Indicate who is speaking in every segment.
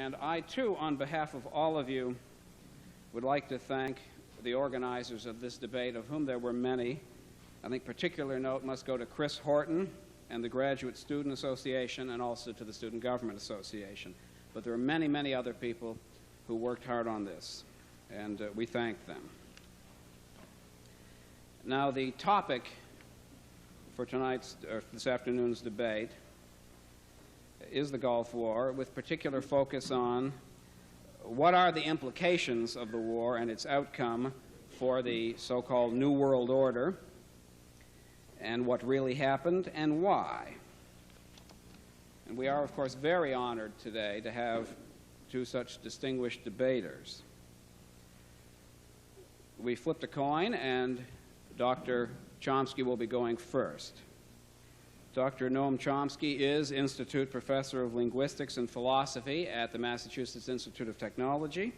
Speaker 1: And I, too, on behalf of all of you, would like to thank the organizers of this debate, of whom there were many. I think particular note must go to Chris Horton and the Graduate Student Association, and also to the Student Government Association. But there are many, many other people who worked hard on this, and we thank them. Now, the topic for this afternoon's debate is the Gulf War, with particular focus on what are the implications of the war and its outcome for the so-called New World Order, and what really happened and why. And we are, of course, very honored today to have two such distinguished debaters. We flipped a coin, and Dr. Chomsky will be going first. Dr. Noam Chomsky is Institute Professor of Linguistics and Philosophy at the Massachusetts Institute of Technology,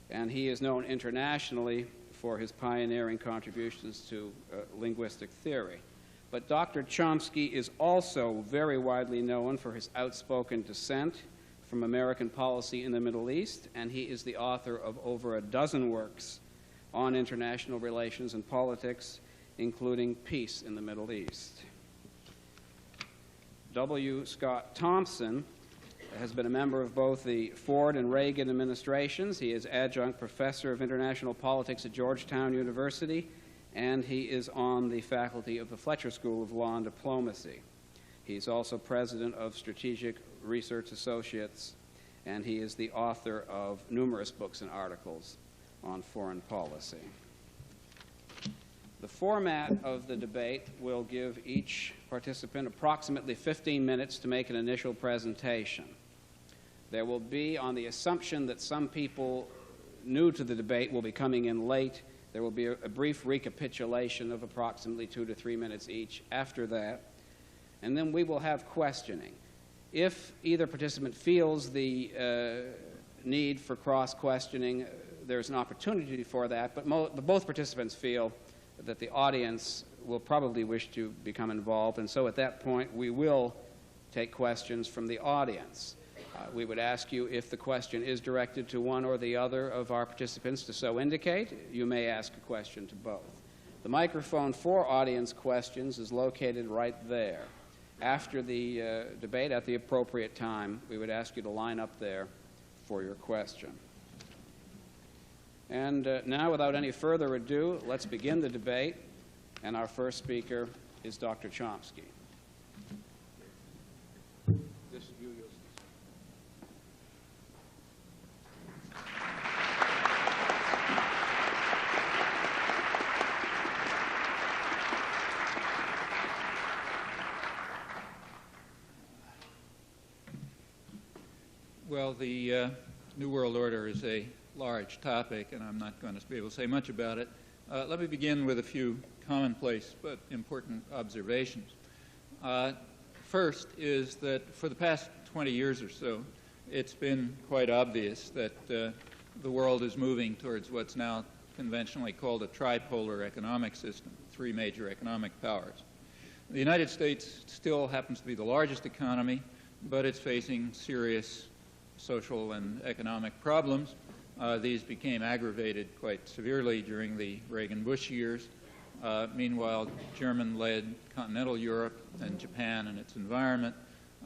Speaker 1: and he is known internationally for his pioneering contributions to linguistic theory. But Dr. Chomsky is also very widely known for his outspoken dissent from American policy in the Middle East, and he is the author of over a dozen works on international relations and politics, including Peace in the Middle East. W. Scott Thompson has been a member of both the Ford and Reagan administrations. He is adjunct professor of international politics at Georgetown University, and he is on the faculty of the Fletcher School of Law and Diplomacy. He's also president of Strategic Research Associates, and he is the author of numerous books and articles on foreign policy. The format of the debate will give each participant approximately 15 minutes to make an initial presentation. There will be, on the assumption that some people new to the debate will be coming in late, there will be a brief recapitulation of approximately 2 to 3 minutes each after that, and then we will have questioning. If either participant feels the need for cross-questioning, there's an opportunity for that, but both participants feel that the audience will probably wish to become involved, and so at that point we will take questions from the audience. We would ask you, if the question is directed to one or the other of our participants, to so indicate. You may ask a question to both. The microphone for audience questions is located right there. After the debate, at the appropriate time, we would ask you to line up there for your question. And now, without any further ado, let's begin the debate. And our first speaker is Dr. Chomsky. This is you,
Speaker 2: Well, the New World Order is a large topic, and I'm not going to be able to say much about it. Let me begin with a few commonplace but important observations. First is that for the past 20 years or so, it's been quite obvious that the world is moving towards what's now conventionally called a tripolar economic system, three major economic powers. The United States still happens to be the largest economy, but it's facing serious social and economic problems. These became aggravated quite severely during the Reagan-Bush years. Meanwhile, German-led continental Europe and Japan and its environment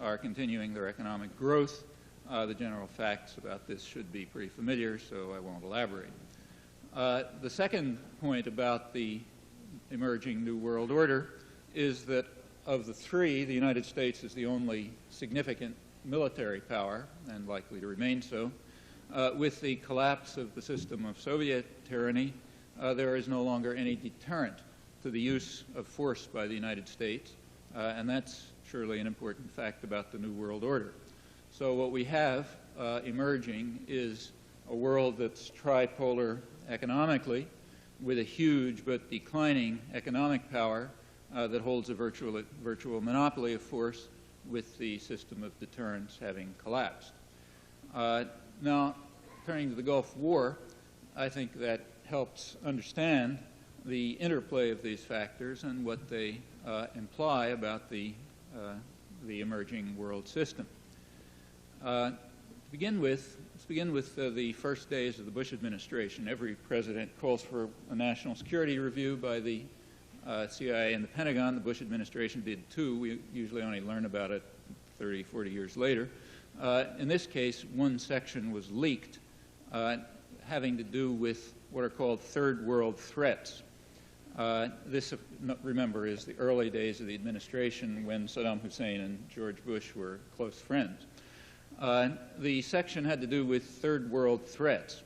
Speaker 2: are continuing their economic growth. The general facts about this should be pretty familiar, so I won't elaborate. The second point about the emerging New World Order is that of the three, the United States is the only significant military power, and likely to remain so. With the collapse of the system of Soviet tyranny, there is no longer any deterrent to the use of force by the United States, and that's surely an important fact about the New World Order. So what we have emerging is a world that's tripolar economically, with a huge but declining economic power that holds a virtual monopoly of force, with the system of deterrence having collapsed. Now, turning to the Gulf War, I think that helps understand the interplay of these factors and what they imply about the emerging world system. let's begin with the first days of the Bush administration. Every president calls for a national security review by the CIA and the Pentagon. The Bush administration did too. We usually only learn about it 30, 40 years later. In this case, one section was leaked having to do with what are called third world threats. This, remember, is the early days of the administration when Saddam Hussein and George Bush were close friends. The section had to do with third world threats.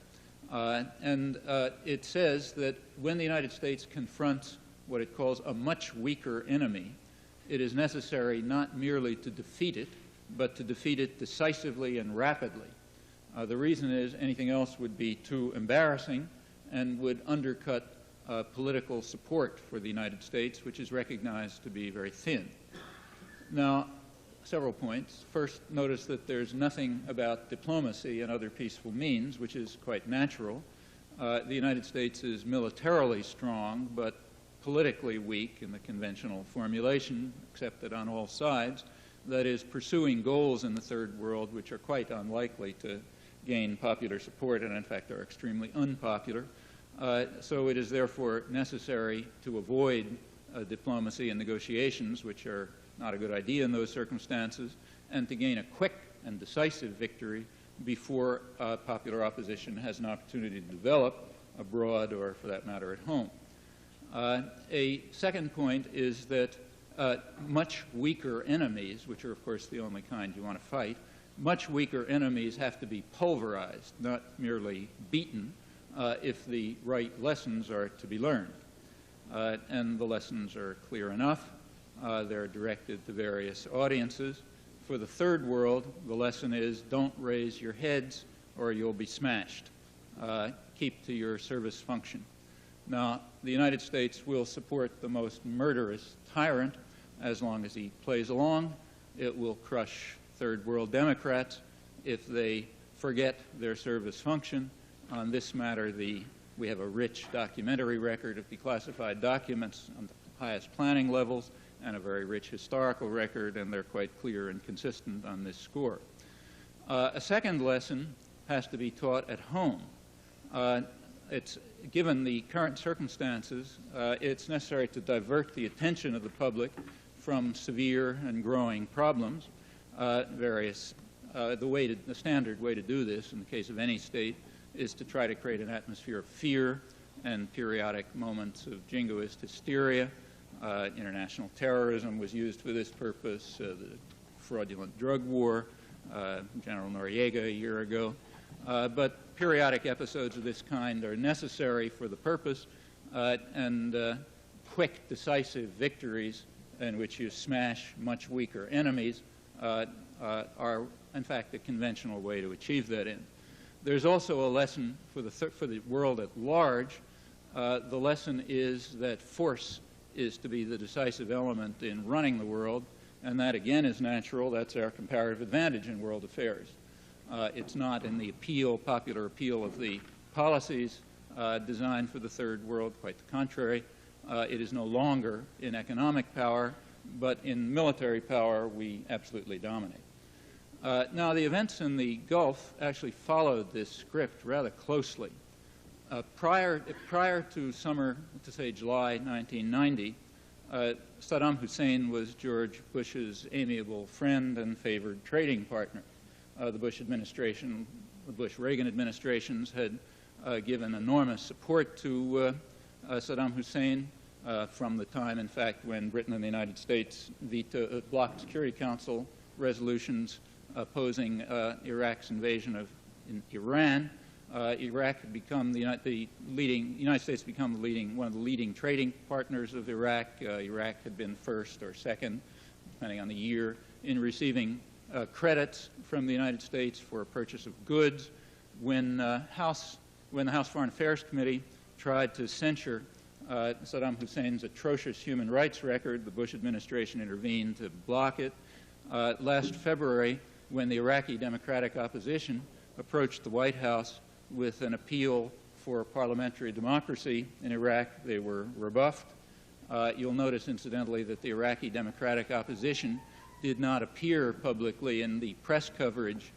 Speaker 2: And it says that when the United States confronts what it calls a much weaker enemy, it is necessary not merely to defeat it, but to defeat it decisively and rapidly. The reason is anything else would be too embarrassing and would undercut political support for the United States, which is recognized to be very thin. Now, several points. First, notice that there's nothing about diplomacy and other peaceful means, which is quite natural. The United States is militarily strong, but politically weak in the conventional formulation, accepted on all sides. That is, pursuing goals in the third world which are quite unlikely to gain popular support and, in fact, are extremely unpopular. So it is therefore necessary to avoid diplomacy and negotiations, which are not a good idea in those circumstances, and to gain a quick and decisive victory before popular opposition has an opportunity to develop abroad or, for that matter, at home. A second point is that much weaker enemies, which are, of course, the only kind you want to fight, much weaker enemies have to be pulverized, not merely beaten, if the right lessons are to be learned. And the lessons are clear enough. They're directed to various audiences. For the third world, the lesson is don't raise your heads or you'll be smashed. Keep to your service function. Now, the United States will support the most murderous tyrant as long as he plays along. It will crush third world Democrats if they forget their service function. On this matter, we have a rich documentary record of declassified documents on the highest planning levels and a very rich historical record, and they're quite clear and consistent on this score. A second lesson has to be taught at home. Given the current circumstances, it's necessary to divert the attention of the public from severe and growing problems. The standard way to do this in the case of any state is to try to create an atmosphere of fear and periodic moments of jingoist hysteria. International terrorism was used for this purpose, the fraudulent drug war, General Noriega a year ago. But periodic episodes of this kind are necessary for the purpose, and quick, decisive victories in which you smash much weaker enemies are, in fact, a conventional way to achieve that end. There's also a lesson for the world at large. The lesson is that force is to be the decisive element in running the world, and that, again, is natural. That's our comparative advantage in world affairs. It's not in the popular appeal of the policies designed for the third world, quite the contrary. It is no longer in economic power, but in military power we absolutely dominate. Now, the events in the Gulf actually followed this script rather closely. Prior to summer, to say July 1990, Saddam Hussein was George Bush's amiable friend and favored trading partner. The Bush administration, the Bush-Reagan administrations had given enormous support to Saddam Hussein from the time, in fact, when Britain and the United States blocked Security Council resolutions opposing Iraq's invasion of Iran. Iraq had become the United States had become one of the leading trading partners of Iraq. Iraq had been first or second, depending on the year, in receiving credits from the United States for purchase of goods. When the House Foreign Affairs Committee tried to censure Saddam Hussein's atrocious human rights record, the Bush administration intervened to block it. Last February, when the Iraqi Democratic Opposition approached the White House with an appeal for parliamentary democracy in Iraq, they were rebuffed. You'll notice, incidentally, that the Iraqi Democratic Opposition did not appear publicly in the press coverage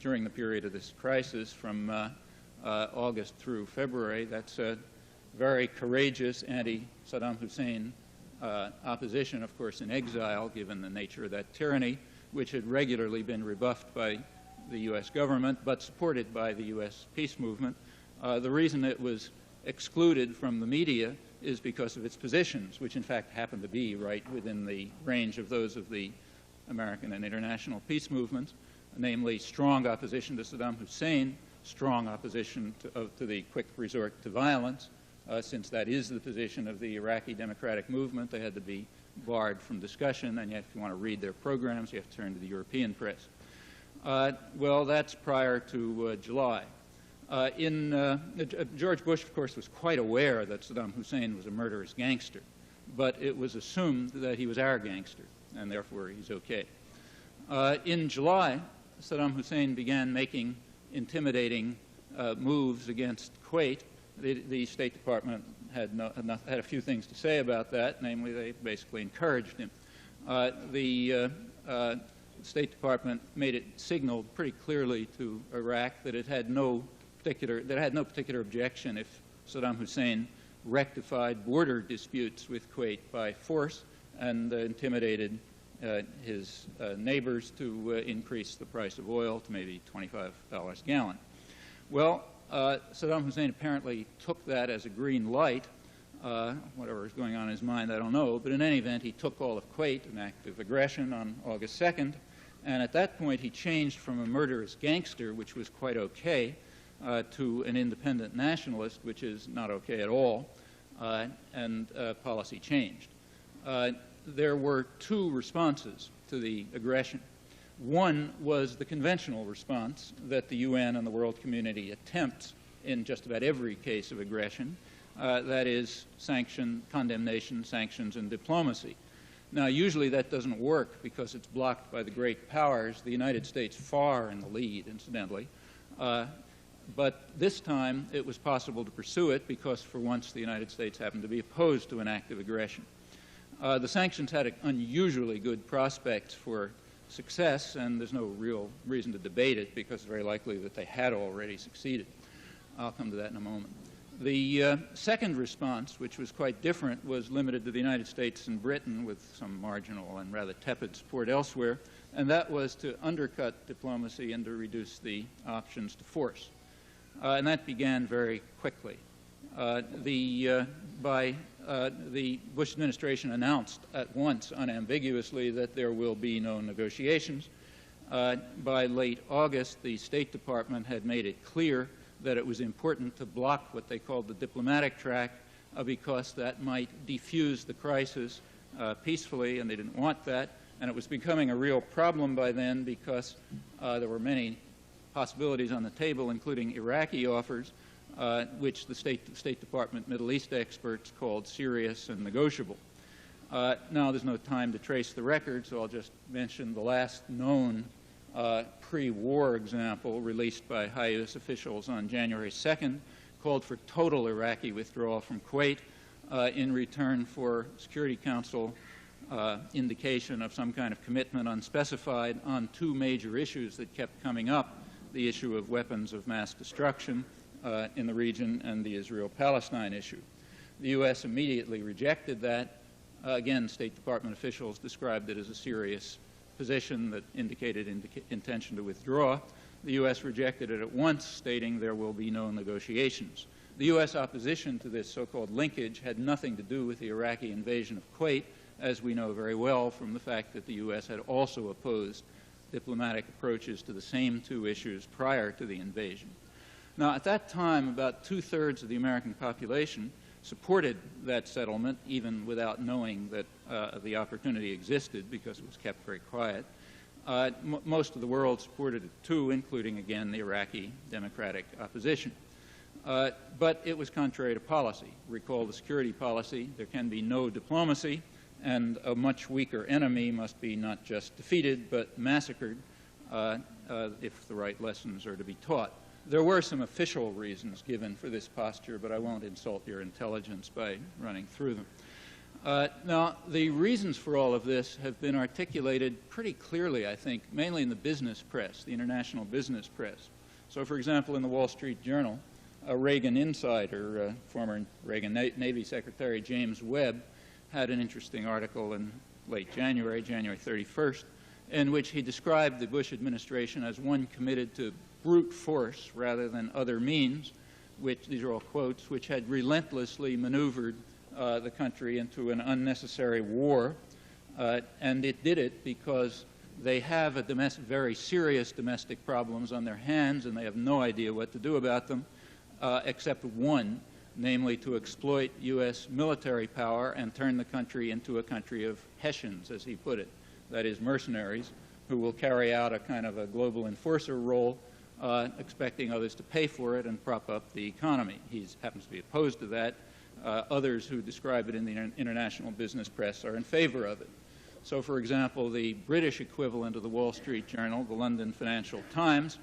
Speaker 2: during the period of this crisis, from August through February. That's a very courageous anti-Saddam Hussein opposition, of course, in exile, given the nature of that tyranny, which had regularly been rebuffed by the U.S. government, but supported by the U.S. peace movement. The reason it was excluded from the media is because of its positions, which in fact happen to be right within the range of those of the American and international peace movements, namely strong opposition to Saddam Hussein, strong opposition to the quick resort to violence. Since that is the position of the Iraqi democratic movement, they had to be barred from discussion, and yet if you want to read their programs, you have to turn to the European press. Well, that's prior to July. George Bush, of course, was quite aware that Saddam Hussein was a murderous gangster, but it was assumed that he was our gangster, and therefore he's okay. In July, Saddam Hussein began making intimidating moves against Kuwait. The State Department had a few things to say about that, namely they basically encouraged him. The State Department made it signaled pretty clearly to Iraq that it had no particular objection if Saddam Hussein rectified border disputes with Kuwait by force and intimidated his neighbors to increase the price of oil to maybe $25 a gallon. Well, Saddam Hussein apparently took that as a green light. Whatever is going on in his mind, I don't know. But in any event, he took all of Kuwait, an act of aggression, on August 2nd. And at that point, he changed from a murderous gangster, which was quite okay, to an independent nationalist, which is not okay at all, and policy changed. There were two responses to the aggression. One was the conventional response that the UN and the world community attempts in just about every case of aggression, that is condemnation, sanctions, and diplomacy. Now, usually that doesn't work because it's blocked by the great powers, the United States far in the lead, incidentally. But this time it was possible to pursue it because for once the United States happened to be opposed to an act of aggression. The sanctions had unusually good prospects for success, and there's no real reason to debate it because it's very likely that they had already succeeded. I'll come to that in a moment. The second response, which was quite different, was limited to the United States and Britain with some marginal and rather tepid support elsewhere, and that was to undercut diplomacy and to reduce the options to force. And that began very quickly. The Bush administration announced at once unambiguously that there will be no negotiations. By late August, the State Department had made it clear that it was important to block what they called the diplomatic track because that might defuse the crisis peacefully, and they didn't want that. And it was becoming a real problem by then because there were many possibilities on the table, including Iraqi offers, which the State Department Middle East experts called serious and negotiable. Now, there's no time to trace the record, so I'll just mention the last known pre-war example released by high U.S. officials on January 2nd called for total Iraqi withdrawal from Kuwait in return for Security Council indication of some kind of commitment unspecified on two major issues that kept coming up, the issue of weapons of mass destruction in the region and the Israel-Palestine issue. The U.S. immediately rejected that. Again, State Department officials described it as a serious position that indicated intention to withdraw. The U.S. rejected it at once, stating there will be no negotiations. The U.S. opposition to this so-called linkage had nothing to do with the Iraqi invasion of Kuwait, as we know very well from the fact that the U.S. had also opposed diplomatic approaches to the same two issues prior to the invasion. Now, at that time, about two-thirds of the American population supported that settlement, even without knowing that the opportunity existed because it was kept very quiet. Most of the world supported it too, including, again, the Iraqi democratic opposition. But it was contrary to policy. Recall the security policy. There can be no diplomacy, and a much weaker enemy must be not just defeated, but massacred if the right lessons are to be taught. There were some official reasons given for this posture, but I won't insult your intelligence by running through them. Now, the reasons for all of this have been articulated pretty clearly, I think, mainly in the business press, the international business press. So, for example, in the Wall Street Journal, a Reagan insider, former Reagan Navy Secretary James Webb, had an interesting article in late January, January 31st, in which he described the Bush administration as one committed to brute force rather than other means, which, these are all quotes, which had relentlessly maneuvered the country into an unnecessary war, and it did it because they have very serious domestic problems on their hands, and they have no idea what to do about them, except one, namely to exploit U.S. military power and turn the country into a country of Hessians, as he put it, that is, mercenaries, who will carry out a kind of a global enforcer role, expecting others to pay for it and prop up the economy. He happens to be opposed to that. Others who describe it in the international business press are in favor of it. So, for example, the British equivalent of the Wall Street Journal, the London Financial Times,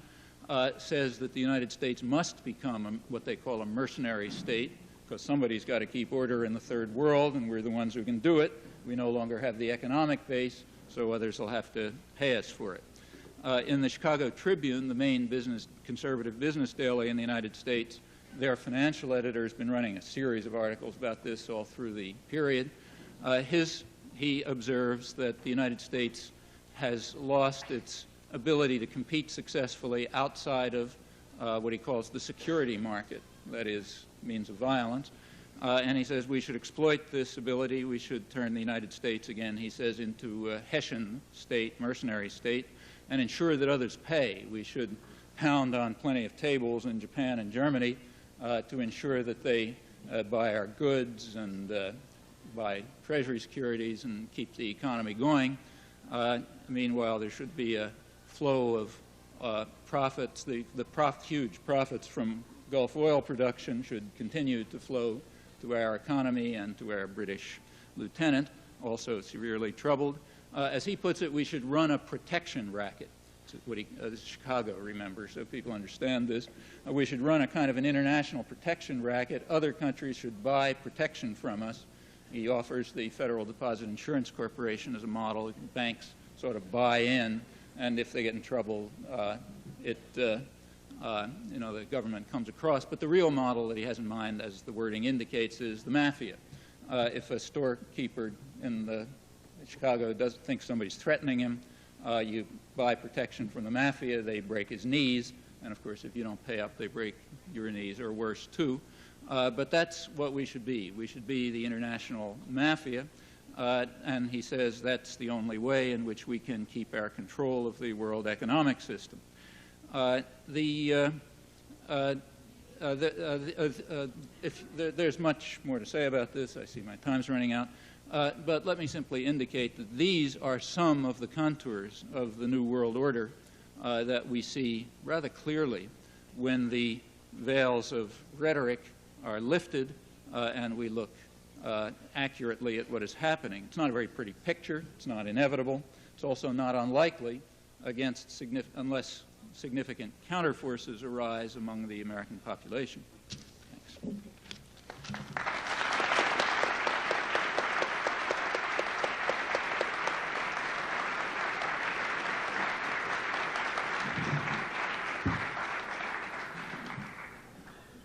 Speaker 2: says that the United States must become what they call a mercenary state, because somebody's got to keep order in the third world, and we're the ones who can do it. We no longer have the economic base, so others will have to pay us for it. In the Chicago Tribune, the main conservative business daily in the United States, their financial editor has been running a series of articles about this all through the period. He observes that the United States has lost its ability to compete successfully outside of what he calls the security market, that is, means of violence. And he says we should exploit this ability. We should turn the United States, again, he says, into a Hessian state, mercenary state, and ensure that others pay. We should pound on plenty of tables in Japan and Germany to ensure that they buy our goods and buy Treasury securities and keep the economy going. Meanwhile, there should be a flow of profits. The huge profits from Gulf oil production should continue to flow to our economy and to our British lieutenant, also severely troubled. As he puts it, we should run a protection racket. What Chicago, remember, so people understand this. We should run a kind of an international protection racket. Other countries should buy protection from us. He offers the Federal Deposit Insurance Corporation as a model. Banks sort of buy in, and if they get in trouble, the government comes across. But the real model that he has in mind, as the wording indicates, is the mafia. If a storekeeper in Chicago doesn't think somebody's threatening him, you buy protection from the mafia, they break his knees, and of course if you don't pay up, they break your knees, or worse too. But that's what we should be. We should be the international mafia, and he says that's the only way in which we can keep our control of the world economic system. There's much more to say about this. I see my time's running out. But let me simply indicate that these are some of the contours of the New World Order that we see rather clearly when the veils of rhetoric are lifted and we look accurately at what is happening. It's not a very pretty picture. It's not inevitable. It's also not unlikely unless significant counterforces arise among the American population. Thanks.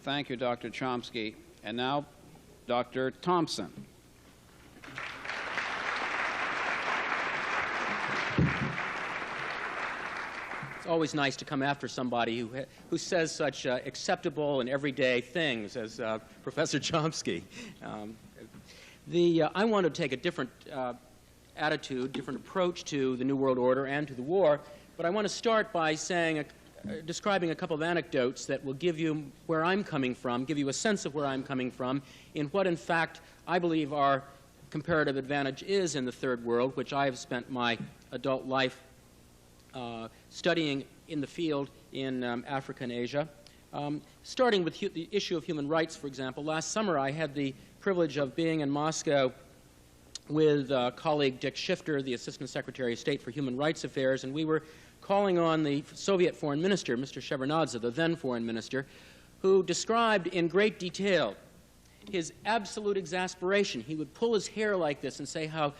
Speaker 1: Thank you, Dr. Chomsky. And now, Dr. Thompson.
Speaker 3: It's always nice to come after somebody who says such acceptable and everyday things as Professor Chomsky. I want to take a different attitude, different approach to the New World Order and to the war, but I want to start by describing a couple of anecdotes that will give you where I'm coming from, give you a sense of where I'm coming from, in what, in fact, I believe our comparative advantage is in the Third World, which I have spent my adult life studying in the field in Africa and Asia. Starting with the issue of human rights, for example, last summer I had the privilege of being in Moscow with colleague Dick Shifter, the Assistant Secretary of State for Human Rights Affairs, and we were calling on the Soviet Foreign Minister, Mr. Shevardnadze, the then Foreign Minister, who described in great detail his absolute exasperation. He would pull his hair like this and say how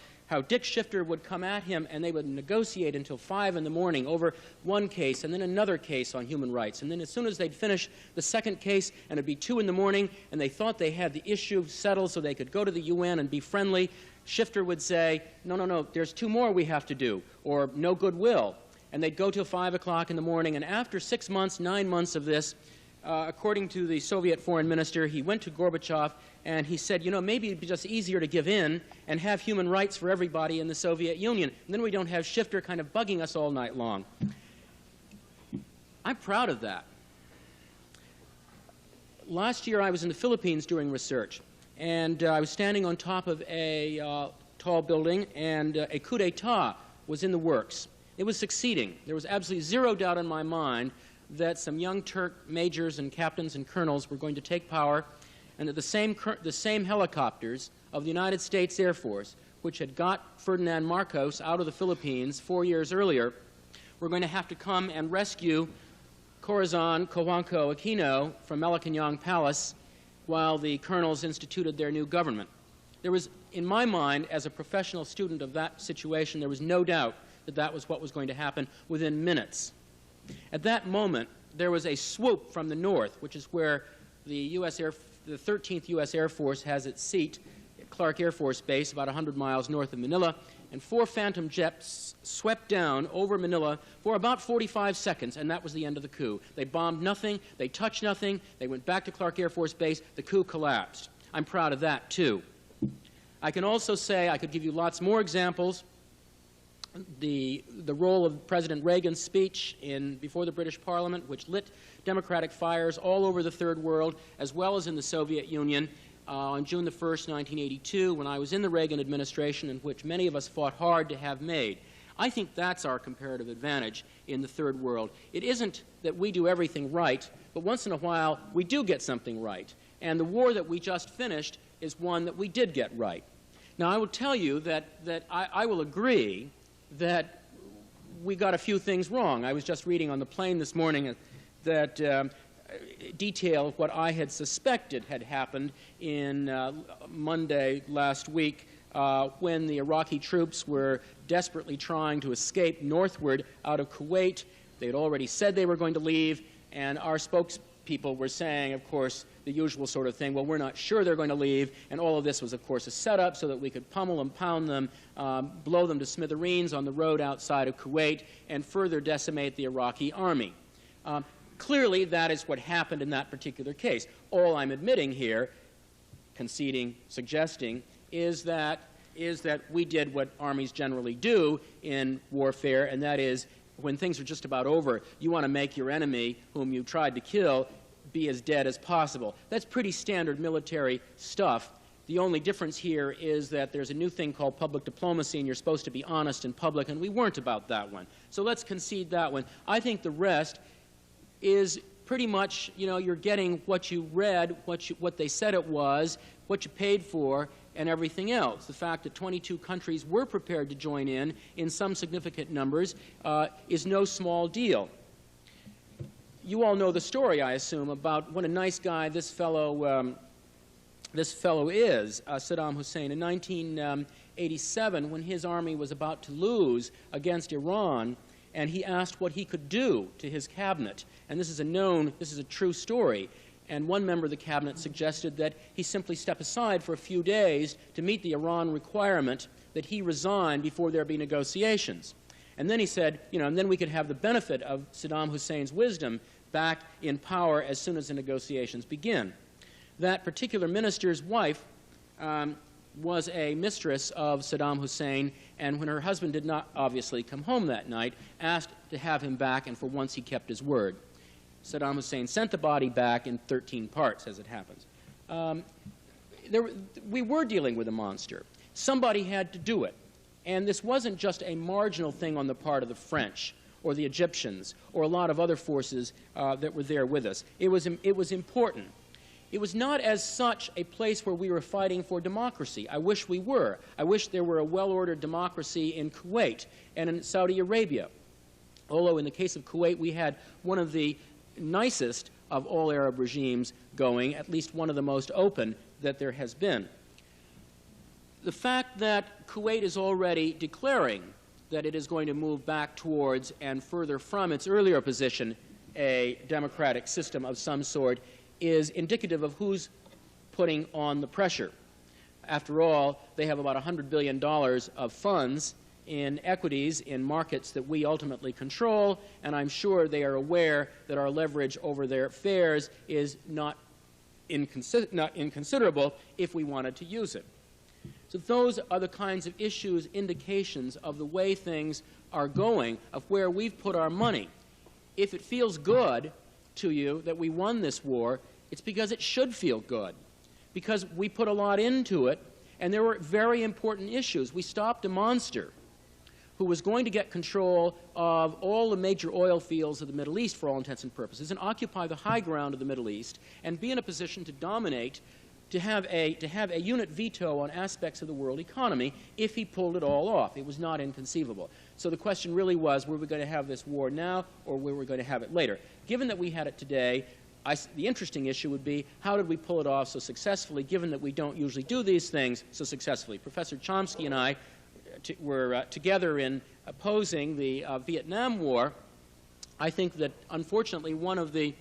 Speaker 3: Dick Shifter would come at him, and they would negotiate until 5 in the morning over one case and then another case on human rights. And then as soon as they'd finish the second case, and it'd be 2 in the morning, and they thought they had the issue settled so they could go to the UN and be friendly, Shifter would say, no, there's 2 more we have to do, or no goodwill. And they'd go till 5 o'clock in the morning, and after 6 months, 9 months of this, according to the Soviet foreign minister, he went to Gorbachev and he said, maybe it'd be just easier to give in and have human rights for everybody in the Soviet Union. And then we don't have Shifter kind of bugging us all night long. I'm proud of that. Last year I was in the Philippines doing research, and I was standing on top of a tall building, and a coup d'etat was in the works. It was succeeding. There was absolutely zero doubt in my mind that some young Turk majors and captains and colonels were going to take power, and that the same helicopters of the United States Air Force, which had got Ferdinand Marcos out of the Philippines 4 years earlier, were going to have to come and rescue Corazon Cojuangco Aquino from Malacañang Palace while the colonels instituted their new government. There was, in my mind, as a professional student of that situation, there was no doubt that that was what was going to happen within minutes. At that moment, there was a swoop from the north, which is where the 13th U.S. Air Force has its seat at Clark Air Force Base, about 100 miles north of Manila, and 4 Phantom jets swept down over Manila for about 45 seconds, and that was the end of the coup. They bombed nothing, they touched nothing, they went back to Clark Air Force Base, the coup collapsed. I'm proud of that, too. I can also say, I could give you lots more examples. The role of President Reagan's speech before the British Parliament, which lit democratic fires all over the Third World, as well as in the Soviet Union, on June the 1st, 1982, when I was in the Reagan administration, and which many of us fought hard to have made. I think that's our comparative advantage in the Third World. It isn't that we do everything right, but once in a while we do get something right. And the war that we just finished is one that we did get right. Now, I will tell you that I will agree that we got a few things wrong. I was just reading on the plane this morning that detailed what I had suspected had happened in Monday last week when the Iraqi troops were desperately trying to escape northward out of Kuwait. They had already said they were going to leave, and our spokespeople were saying, of course, the usual sort of thing, well, we're not sure they're going to leave, and all of this was, of course, a setup so that we could pummel and pound them, blow them to smithereens on the road outside of Kuwait, and further decimate the Iraqi army. Clearly, that is what happened in that particular case. All I'm admitting here, conceding, suggesting, is that we did what armies generally do in warfare, and that is, when things are just about over, you want to make your enemy, whom you tried to kill, be as dead as possible. That's pretty standard military stuff. The only difference here is that there's a new thing called public diplomacy, and you're supposed to be honest in public, and we weren't about that one. So let's concede that one. I think the rest is pretty much, you're getting what you read, what they said it was, what you paid for, and everything else. The fact that 22 countries were prepared to join in some significant numbers, is no small deal. You all know the story, I assume, about what a nice guy this fellow is, Saddam Hussein. In 1987, when his army was about to lose against Iran, and he asked what he could do to his cabinet. And this is a true story. And one member of the cabinet suggested that he simply step aside for a few days to meet the Iran requirement that he resign before there be negotiations. And then he said, and then we could have the benefit of Saddam Hussein's wisdom back in power as soon as the negotiations begin. That particular minister's wife was a mistress of Saddam Hussein, and when her husband did not obviously come home that night, asked to have him back, and for once he kept his word. Saddam Hussein sent the body back in 13 parts, as it happens. We were dealing with a monster. Somebody had to do it. And this wasn't just a marginal thing on the part of the French or the Egyptians or a lot of other forces that were there with us. It was important. It was not as such a place where we were fighting for democracy. I wish we were. I wish there were a well-ordered democracy in Kuwait and in Saudi Arabia. Although in the case of Kuwait, we had one of the nicest of all Arab regimes going, at least one of the most open that there has been. The fact that Kuwait is already declaring that it is going to move back towards and further from its earlier position a democratic system of some sort is indicative of who's putting on the pressure. After all, they have about $100 billion of funds in equities in markets that we ultimately control, and I'm sure they are aware that our leverage over their affairs is not inconsiderable if we wanted to use it. So those are the kinds of issues, indications of the way things are going, of where we've put our money. If it feels good to you that we won this war, it's because it should feel good, because we put a lot into it, and there were very important issues. We stopped a monster who was going to get control of all the major oil fields of the Middle East for all intents and purposes and occupy the high ground of the Middle East and be in a position to dominate, to have a unit veto on aspects of the world economy if he pulled it all off. It was not inconceivable. So the question really was, were we going to have this war now or were we going to have it later? Given that we had it today, the interesting issue would be, how did we pull it off so successfully, given that we don't usually do these things so successfully? Professor Chomsky and I were together in opposing the Vietnam War. I think that, unfortunately, one of the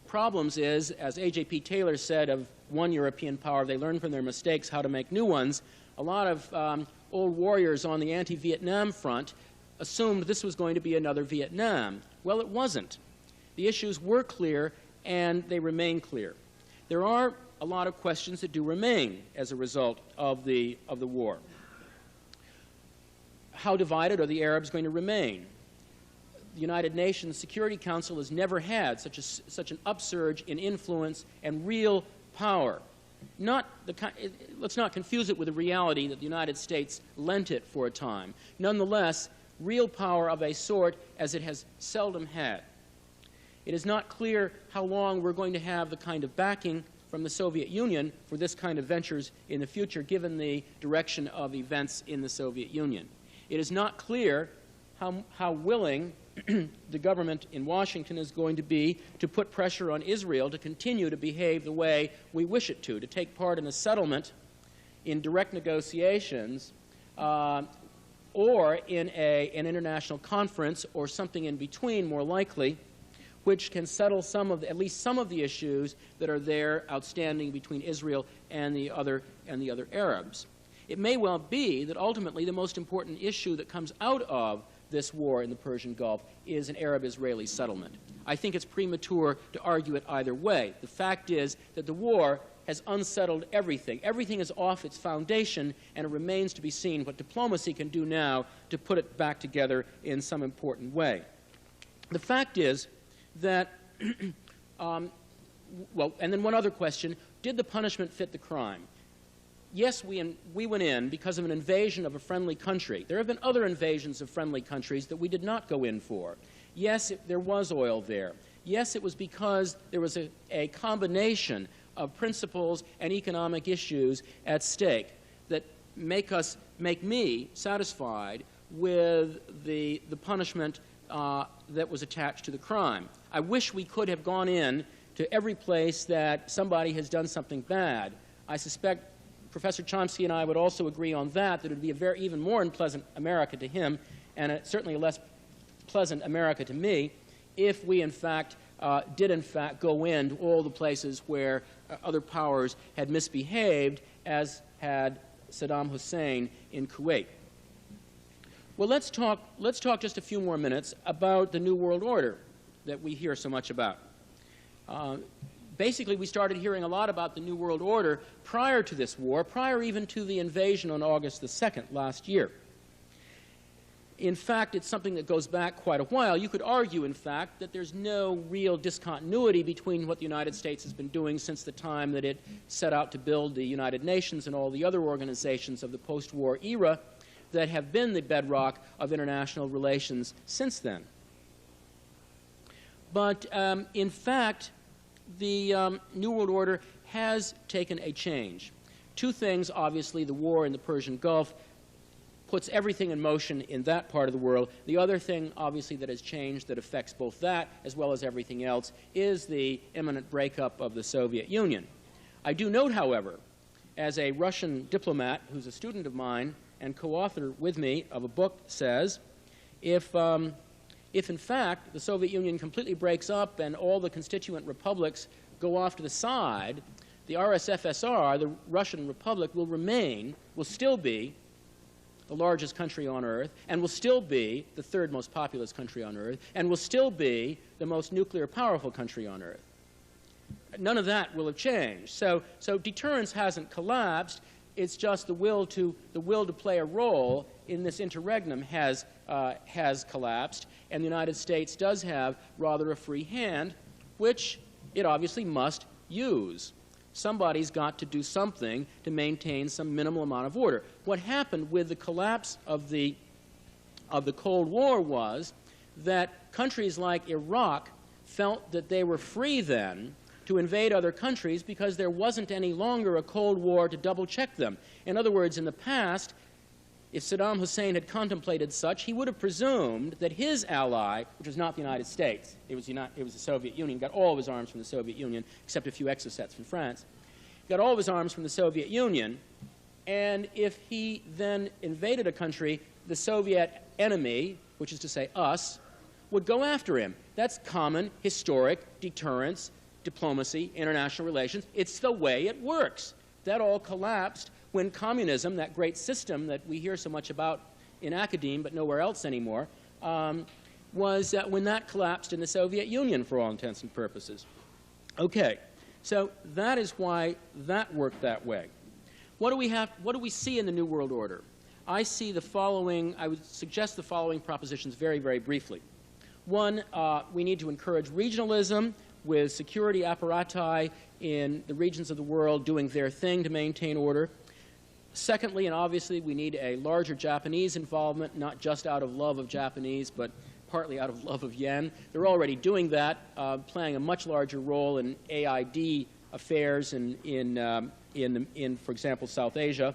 Speaker 3: problems is, as A.J.P. Taylor said of one European power, they learn from their mistakes how to make new ones. A lot of old warriors on the anti-Vietnam front assumed this was going to be another Vietnam. Well, it wasn't. The issues were clear, and they remain clear. There are a lot of questions that do remain as a result of the war. How divided are the Arabs going to remain? The United Nations Security Council has never had such an upsurge in influence and real power. Let's not confuse it with the reality that the United States lent it for a time. Nonetheless, real power of a sort as it has seldom had. It is not clear how long we're going to have the kind of backing from the Soviet Union for this kind of ventures in the future, given the direction of events in the Soviet Union. It is not clear how willing the government in Washington is going to be to put pressure on Israel to continue to behave the way we wish it to take part in a settlement, in direct negotiations, or in an international conference or something in between, more likely, which can settle at least some of the issues that are there outstanding between Israel and the other Arabs. It may well be that ultimately the most important issue that comes out of this war in the Persian Gulf is an Arab-Israeli settlement. I think it's premature to argue it either way. The fact is that the war has unsettled everything. Everything is off its foundation, and it remains to be seen what diplomacy can do now to put it back together in some important way. The fact is that, well, and then one other question, did the punishment fit the crime? Yes, we went in because of an invasion of a friendly country. There have been other invasions of friendly countries that we did not go in for. Yes, there was oil there. Yes, it was because there was a combination of principles and economic issues at stake that make me satisfied with the punishment that was attached to the crime. I wish we could have gone in to every place that somebody has done something bad. I suspect Professor Chomsky and I would also agree on that it would be a even more unpleasant America to him, and certainly a less pleasant America to me, if we did in fact go into all the places where other powers had misbehaved, as had Saddam Hussein in Kuwait. Well, let's talk just a few more minutes about the New World Order that we hear so much about. Basically, we started hearing a lot about the New World Order prior to this war, prior even to the invasion on August the 2nd last year. In fact, it's something that goes back quite a while. You could argue, in fact, that there's no real discontinuity between what the United States has been doing since the time that it set out to build the United Nations and all the other organizations of the post-war era that have been the bedrock of international relations since then. But in fact, the New World Order has taken a change. Two things, obviously, the war in the Persian Gulf puts everything in motion in that part of the world. The other thing, obviously, that has changed that affects both that as well as everything else is the imminent breakup of the Soviet Union. I do note, however, as a Russian diplomat who's a student of mine and co-author with me of a book says, if in fact the Soviet Union completely breaks up and all the constituent republics go off to the side, the RSFSR, the Russian Republic, will still be the largest country on earth, and will still be the third most populous country on earth, and will still be the most nuclear powerful country on earth. None of that will have changed. So deterrence hasn't collapsed. It's just the will to play a role in this interregnum has collapsed, and the United States does have rather a free hand, which it obviously must use. Somebody's got to do something to maintain some minimal amount of order. What happened with the collapse of the Cold War was that countries like Iraq felt that they were free then to invade other countries because there wasn't any longer a Cold War to double-check them. In other words, in the past, if Saddam Hussein had contemplated such, he would have presumed that his ally, which was not the United States, it was the Soviet Union, got all of his arms from the Soviet Union, except a few exocets from France, got all of his arms from the Soviet Union, and if he then invaded a country, the Soviet enemy, which is to say us, would go after him. That's common historic deterrence, diplomacy, international relations. It's the way it works. That all collapsed when communism, that great system that we hear so much about in academia but nowhere else anymore, was when that collapsed in the Soviet Union for all intents and purposes. Okay, so that is why that worked that way. What do we see in the New World Order? I see the following, I would suggest the following propositions very, very briefly. One, we need to encourage regionalism with security apparati in the regions of the world doing their thing to maintain order. Secondly, and obviously, we need a larger Japanese involvement, not just out of love of Japanese, but partly out of love of yen. They're already doing that, playing a much larger role in AID affairs in for example, South Asia.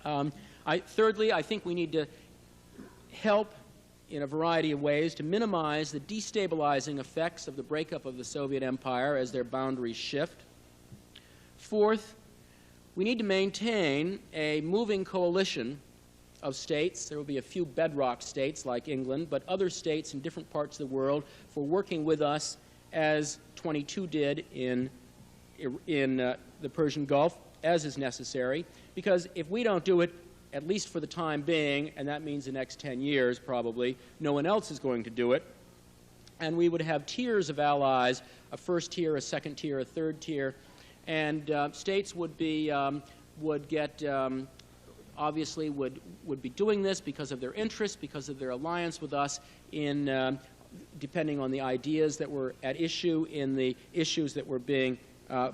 Speaker 3: Thirdly, I think we need to help in a variety of ways to minimize the destabilizing effects of the breakup of the Soviet Empire as their boundaries shift. Fourth, we need to maintain a moving coalition of states. There will be a few bedrock states like England, but other states in different parts of the world for working with us as 22 did in the Persian Gulf, as is necessary. Because if we don't do it, at least for the time being, and that means the next 10 years probably, no one else is going to do it. And we would have tiers of allies, a first tier, a second tier, a third tier, and states would be, obviously would be doing this because of their interests, because of their alliance with us in, depending on the ideas that were at issue in the issues that were being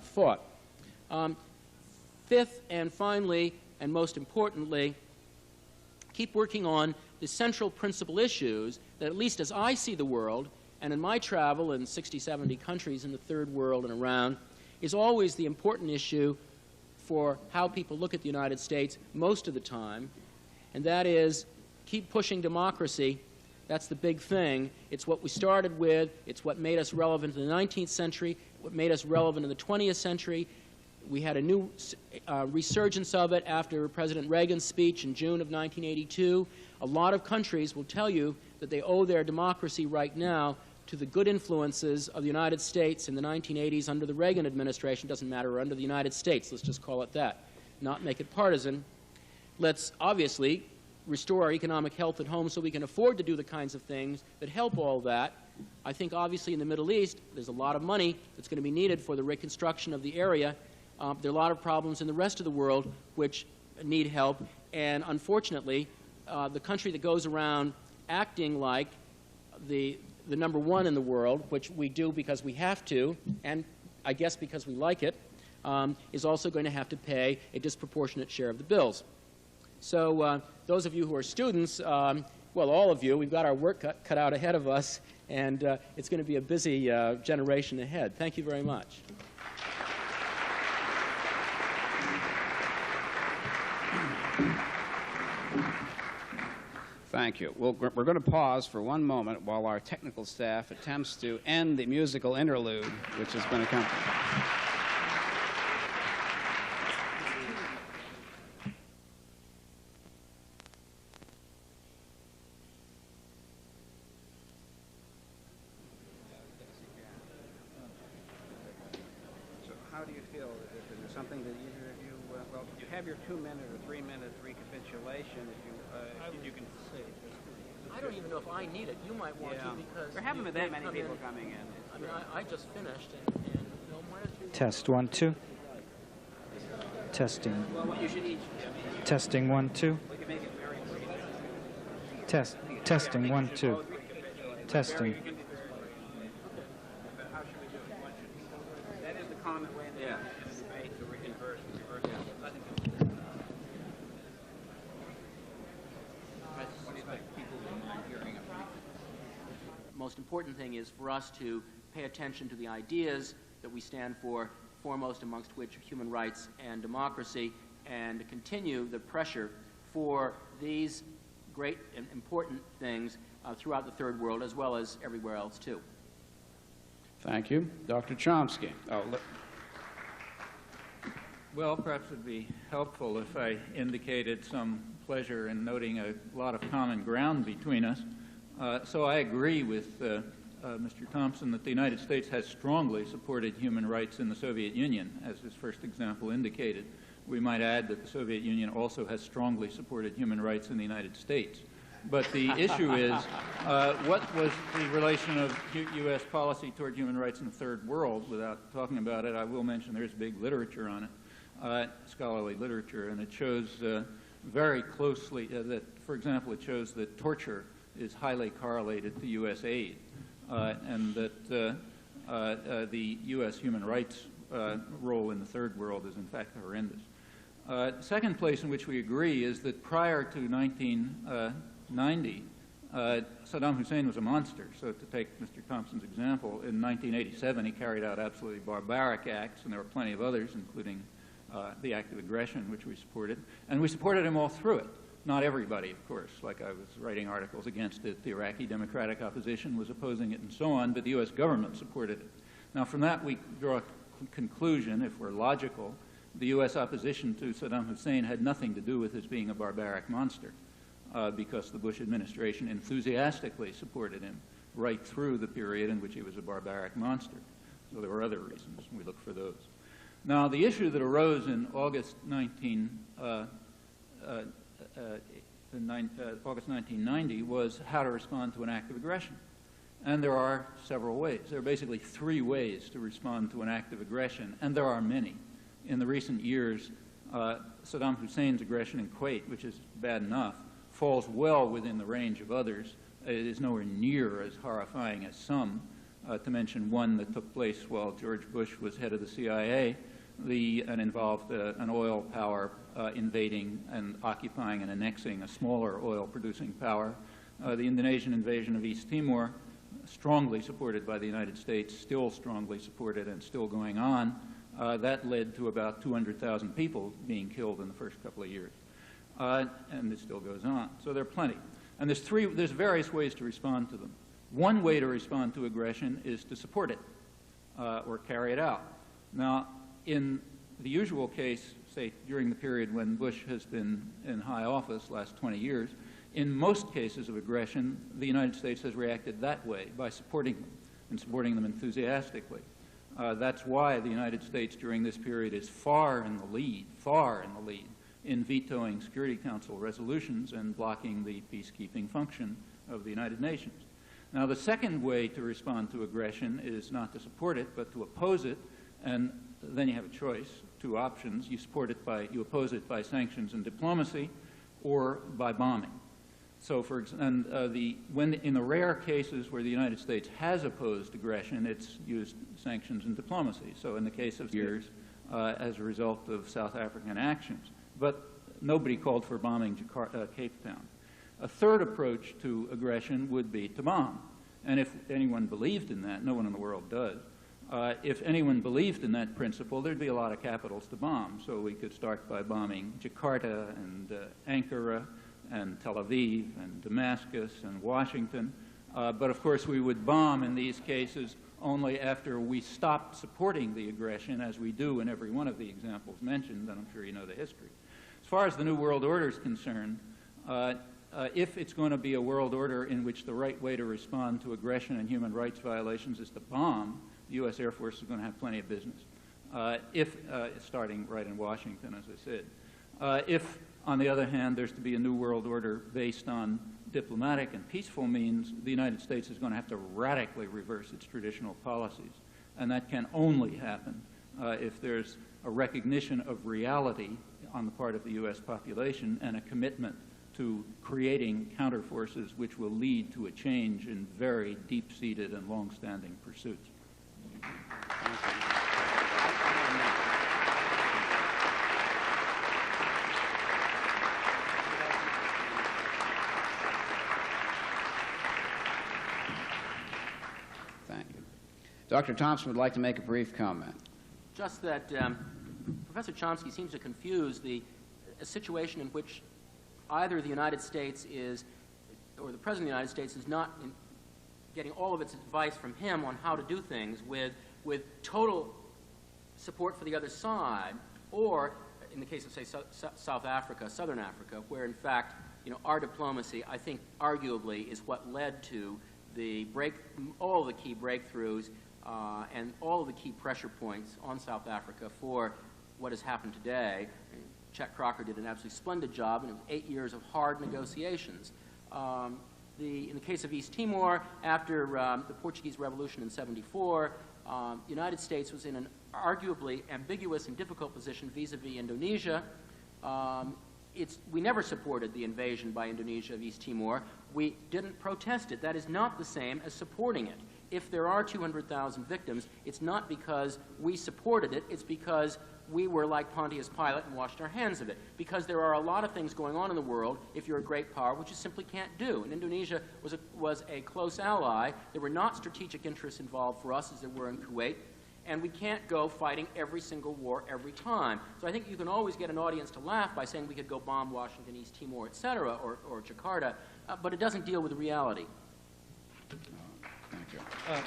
Speaker 3: fought. Fifth and finally, and most importantly, keep working on the central principal issues that, at least as I see the world, and in my travel in 60, 70 countries in the third world and around, is always the important issue for how people look at the United States most of the time, and that is keep pushing democracy. That's the big thing. It's what we started with. It's what made us relevant in the 19th century, what made us relevant in the 20th century. We had a new resurgence of it after President Reagan's speech in June of 1982. A lot of countries will tell you that they owe their democracy right now to the good influences of the United States in the 1980s under the Reagan administration. Doesn't matter, under the United States, let's just call it that, not make it partisan. Let's obviously restore our economic health at home so we can afford to do the kinds of things that help all that. I think obviously in the Middle East there's a lot of money that's going to be needed for the reconstruction of the area. There are a lot of problems in the rest of the world which need help, and unfortunately the country that goes around acting like the number one in the world, which we do because we have to, and I guess because we like it, is also going to have to pay a disproportionate share of the bills. So those of you who are students, well, all of you, we've got our work cut out ahead of us, and it's going to be a busy generation ahead. Thank you very much.
Speaker 1: Thank you. We're going to pause for one moment while our technical staff attempts to end the musical interlude, which has been accompanied. So how do you feel? Is there something that either of you, well, you have your 2-minute or 3-minute recapitulation. If you can say.
Speaker 3: I don't even know if I need it. You might want to because
Speaker 1: there haven't been that many people coming in.
Speaker 3: I mean, I just finished, and you know, why don't you?
Speaker 4: Test 1 2. Testing.
Speaker 1: Well, what you should each.
Speaker 4: Testing 1 2.
Speaker 1: We can make it very brief.
Speaker 4: Testing 1 2. Testing.
Speaker 1: How should we do it? That is the common way in the debate to reverse. What do you think? People don't mind hearing it.
Speaker 3: Most important thing is for us to pay attention to the ideas that we stand for, foremost amongst which are human rights and democracy, and to continue the pressure for these great and important things throughout the third world as well as everywhere else too.
Speaker 1: Thank you. Dr. Chomsky.
Speaker 2: Well, perhaps it would be helpful if I indicated some pleasure in noting a lot of common ground between us. So I agree with Mr. Thompson that the United States has strongly supported human rights in the Soviet Union, as his first example indicated. We might add that the Soviet Union also has strongly supported human rights in the United States. But the issue is, what was the relation of U.S. policy toward human rights in the third world? Without talking about it, I will mention there's big literature on it, scholarly literature, and it shows very closely that, for example, it shows that torture is highly correlated to U.S. aid, and that the U.S. human rights role in the third world is in fact horrendous. Second place in which we agree is that prior to 1990, Saddam Hussein was a monster. So to take Mr. Thompson's example, in 1987 he carried out absolutely barbaric acts, and there were plenty of others, including the act of aggression, which we supported. And we supported him all through it. Not everybody, of course. Like I was writing articles against it. The Iraqi Democratic Opposition was opposing it and so on, but the U.S. government supported it. Now from that we draw a conclusion, if we're logical, the U.S. opposition to Saddam Hussein had nothing to do with his being a barbaric monster, because the Bush administration enthusiastically supported him right through the period in which he was a barbaric monster. So there were other reasons. We look for those. Now, the issue that arose in August 1990 was how to respond to an act of aggression. And there are several ways. There are basically 3 ways to respond to an act of aggression, and there are many. In the recent years, Saddam Hussein's aggression in Kuwait, which is bad enough, falls well within the range of others. It is nowhere near as horrifying as some, to mention one that took place while George Bush was head of the CIA, and involved an oil power invading and occupying and annexing a smaller oil-producing power. The Indonesian invasion of East Timor, strongly supported by the United States, still strongly supported and still going on, that led to about 200,000 people being killed in the first couple of years. And it still goes on. So there are plenty. And there's various ways to respond to them. One way to respond to aggression is to support it or carry it out. Now, in the usual case, say during the period when Bush has been in high office, last 20 years, in most cases of aggression, the United States has reacted that way, by supporting them, and supporting them enthusiastically. That's why the United States during this period is far in the lead, in vetoing Security Council resolutions and blocking the peacekeeping function of the United Nations. Now, the second way to respond to aggression is not to support it, but to oppose it, and then you have a choice, 2 options. You oppose it by sanctions and diplomacy, or by bombing. So, in the rare cases where the United States has opposed aggression, it's used sanctions and diplomacy. So, in the case of years, as a result of South African actions, but nobody called for bombing Cape Town. A third approach to aggression would be to bomb, and if anyone believed in that, no one in the world does. If anyone believed in that principle, there'd be a lot of capitals to bomb. So we could start by bombing Jakarta and Ankara and Tel Aviv and Damascus and Washington. But of course we would bomb in these cases only after we stopped supporting the aggression, as we do in every one of the examples mentioned, and I'm sure you know the history. As far as the New World Order is concerned, if it's going to be a world order in which the right way to respond to aggression and human rights violations is to bomb, the U.S. Air Force is going to have plenty of business, starting right in Washington, as I said. If, on the other hand, there's to be a new world order based on diplomatic and peaceful means, the United States is going to have to radically reverse its traditional policies. And that can only happen if there's a recognition of reality on the part of the U.S. population and a commitment to creating counterforces which will lead to a change in very deep-seated and long-standing pursuits.
Speaker 1: Thank you. Dr. Thompson would like to make a brief comment.
Speaker 3: Just that Professor Chomsky seems to confuse a situation in which either the United States is, or the President of the United States is not getting all of its advice from him on how to do things with total support for the other side, or in the case of, say, South Africa, Southern Africa, where in fact, our diplomacy, I think, arguably is what led to all the key breakthroughs and all of the key pressure points on South Africa for what has happened today. Chet Crocker did an absolutely splendid job, and it was 8 years of hard negotiations. In the case of East Timor, after the Portuguese Revolution in '74, the United States was in an arguably ambiguous and difficult position vis-a-vis Indonesia. We never supported the invasion by Indonesia of East Timor. We didn't protest it. That is not the same as supporting it. If there are 200,000 victims, it's not because we supported it, it's because we were like Pontius Pilate and washed our hands of it. Because there are a lot of things going on in the world, if you're a great power, which you simply can't do. And Indonesia was a close ally. There were not strategic interests involved for us as there were in Kuwait. And we can't go fighting every single war every time. So I think you can always get an audience to laugh by saying we could go bomb Washington, East Timor, et cetera, or Jakarta, but it doesn't deal with the reality.
Speaker 1: Thank you.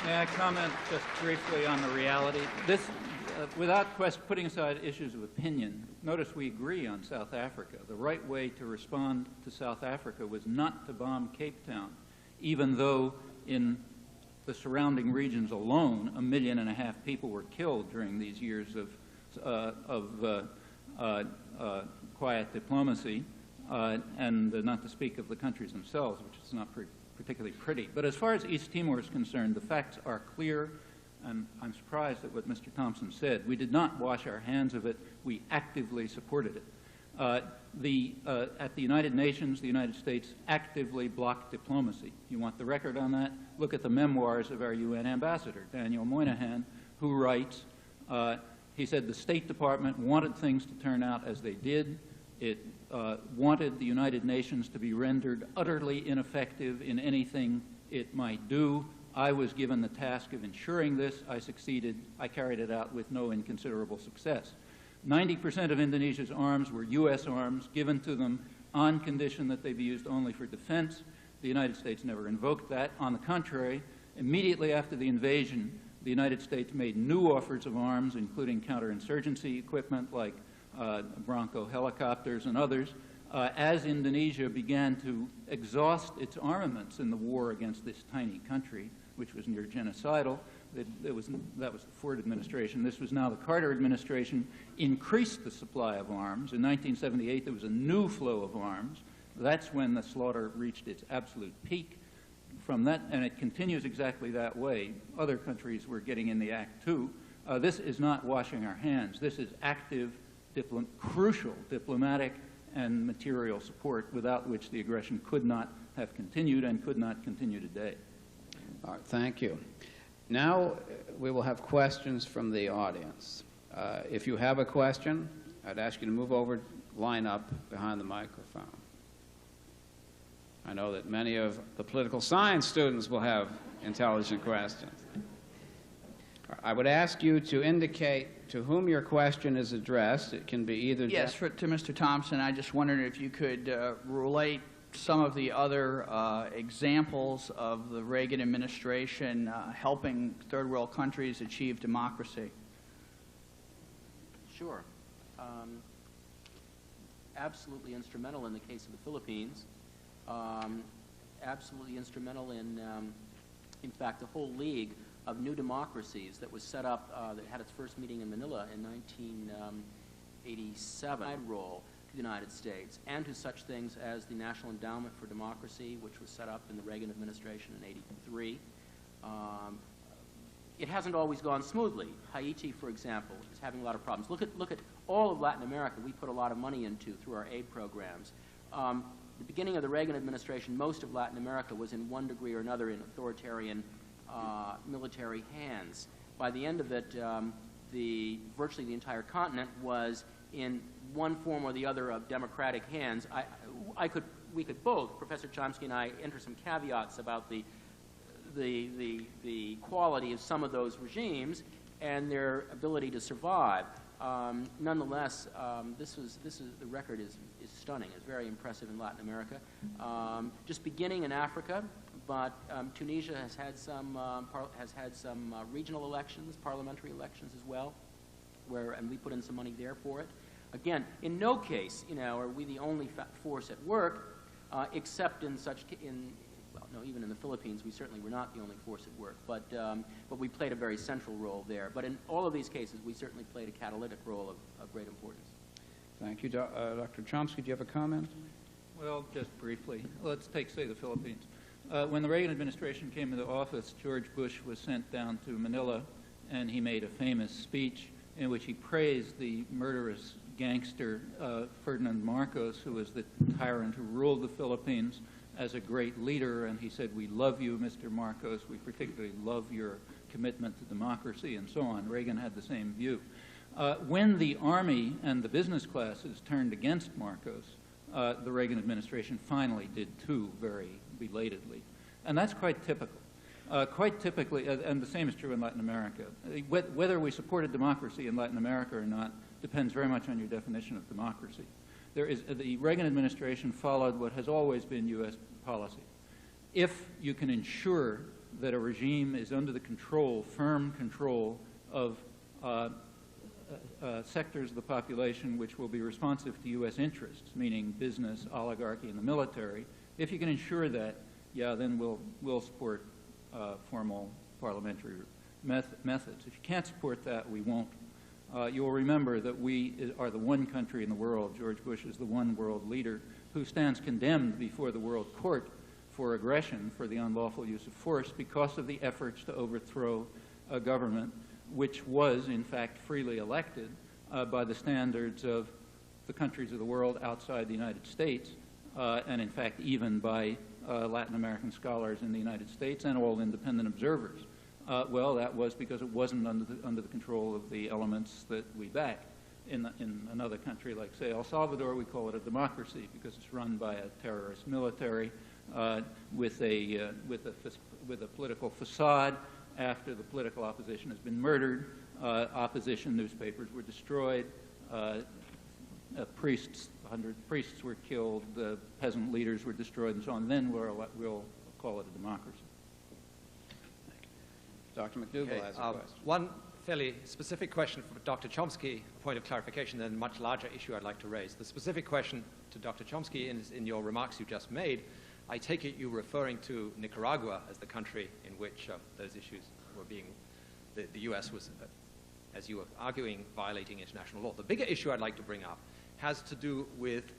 Speaker 2: May I comment just briefly on the reality? Without putting aside issues of opinion, notice we agree on South Africa. The right way to respond to South Africa was not to bomb Cape Town, even though in the surrounding regions alone, 1.5 million people were killed during these years of quiet diplomacy, and not to speak of the countries themselves, which is not particularly pretty. But as far as East Timor is concerned, the facts are clear, and I'm surprised at what Mr. Thompson said. We did not wash our hands of it. We actively supported it. At the United Nations, the United States actively blocked diplomacy. You want the record on that? Look at the memoirs of our UN ambassador, Daniel Moynihan, who writes, he said the State Department wanted things to turn out as they did. It wanted the United Nations to be rendered utterly ineffective in anything it might do. I was given the task of ensuring this. I succeeded. I carried it out with no inconsiderable success. 90% of Indonesia's arms were U.S. arms given to them on condition that they be used only for defense. The United States never invoked that. On the contrary, immediately after the invasion, the United States made new offers of arms, including counterinsurgency equipment like Bronco helicopters and others, as Indonesia began to exhaust its armaments in the war against this tiny country, which was near genocidal. That was the Ford administration. This was now the Carter administration, increased the supply of arms. In 1978, there was a new flow of arms. That's when the slaughter reached its absolute peak. From that, and it continues exactly that way. Other countries were getting in the act too. This is not washing our hands. This is active, crucial diplomatic and material support without which the aggression could not have continued and could not continue today.
Speaker 1: All right, thank you. Now we will have questions from the audience. If you have a question, I'd ask you to move over, line up behind the microphone. I know that many of the political science students will have intelligent questions. I would ask you to indicate to whom your question is addressed. It can be either...
Speaker 5: Yes, to Mr. Thompson. I just wondered if you could relate some of the other examples of the Reagan administration helping third world countries achieve democracy?
Speaker 3: Sure. Absolutely instrumental in the case of the Philippines. Absolutely instrumental in fact, the whole league of new democracies that was set up, that had its first meeting in Manila in 1987, role to the United States, and to such things as the National Endowment for Democracy, which was set up in the Reagan administration in '83. It hasn't always gone smoothly. Haiti, for example, is having a lot of problems. Look at all of Latin America. We put a lot of money into through our aid programs. The beginning of the Reagan administration, most of Latin America was in one degree or another in authoritarian military hands. By the end of it, virtually the entire continent was in one form or the other of democratic hands. We could both, Professor Chomsky and I, enter some caveats about the quality of some of those regimes and their ability to survive. Nonetheless, the record is stunning. It's very impressive in Latin America. Just beginning in Africa, but Tunisia has had some regional elections, parliamentary elections as well, and we put in some money there for it. Again, in no case, are we the only force at work, except even in the Philippines, we certainly were not the only force at work, but we played a very central role there. But in all of these cases, we certainly played a catalytic role of great importance.
Speaker 1: Thank you. Dr. Chomsky, do you have a comment?
Speaker 2: Well, just briefly. Let's take, say, the Philippines. When the Reagan administration came into office, George Bush was sent down to Manila, and he made a famous speech in which he praised the murderous gangster Ferdinand Marcos, who was the tyrant who ruled the Philippines, as a great leader, and he said, "We love you, Mr. Marcos. We particularly love your commitment to democracy," and so on. Reagan had the same view. When the Army and the business classes turned against Marcos, the Reagan administration finally did too, very belatedly. And that's quite typical. Quite typically, and the same is true in Latin America. Whether we supported democracy in Latin America or not depends very much on your definition of democracy. The Reagan administration followed what has always been U.S. policy. If you can ensure that a regime is under the control, firm control of sectors of the population which will be responsive to U.S. interests, meaning business, oligarchy, and the military, if you can ensure that, yeah, then we'll support formal parliamentary methods. If you can't support that, we won't. You'll remember that we are the one country in the world, George Bush is the one world leader, who stands condemned before the World Court for aggression, for the unlawful use of force, because of the efforts to overthrow a government which was, in fact, freely elected by the standards of the countries of the world outside the United States, and, in fact, even by Latin American scholars in the United States and all independent observers. Well, that was because it wasn't under the control of the elements that we back. In another country like, say, El Salvador, we call it a democracy because it's run by a terrorist military with a political facade. After the political opposition has been murdered, opposition newspapers were destroyed, priests, 100 priests were killed, peasant leaders were destroyed, and so on. Then we'll call it a democracy.
Speaker 1: Dr. McDougall has a question.
Speaker 6: One fairly specific question for Dr. Chomsky, a point of clarification, then a much larger issue I'd like to raise. The specific question to Dr. Chomsky is in your remarks you just made. I take it you're referring to Nicaragua as the country in which those issues were being, the U.S. was, as you were arguing, violating international law. The bigger issue I'd like to bring up has to do with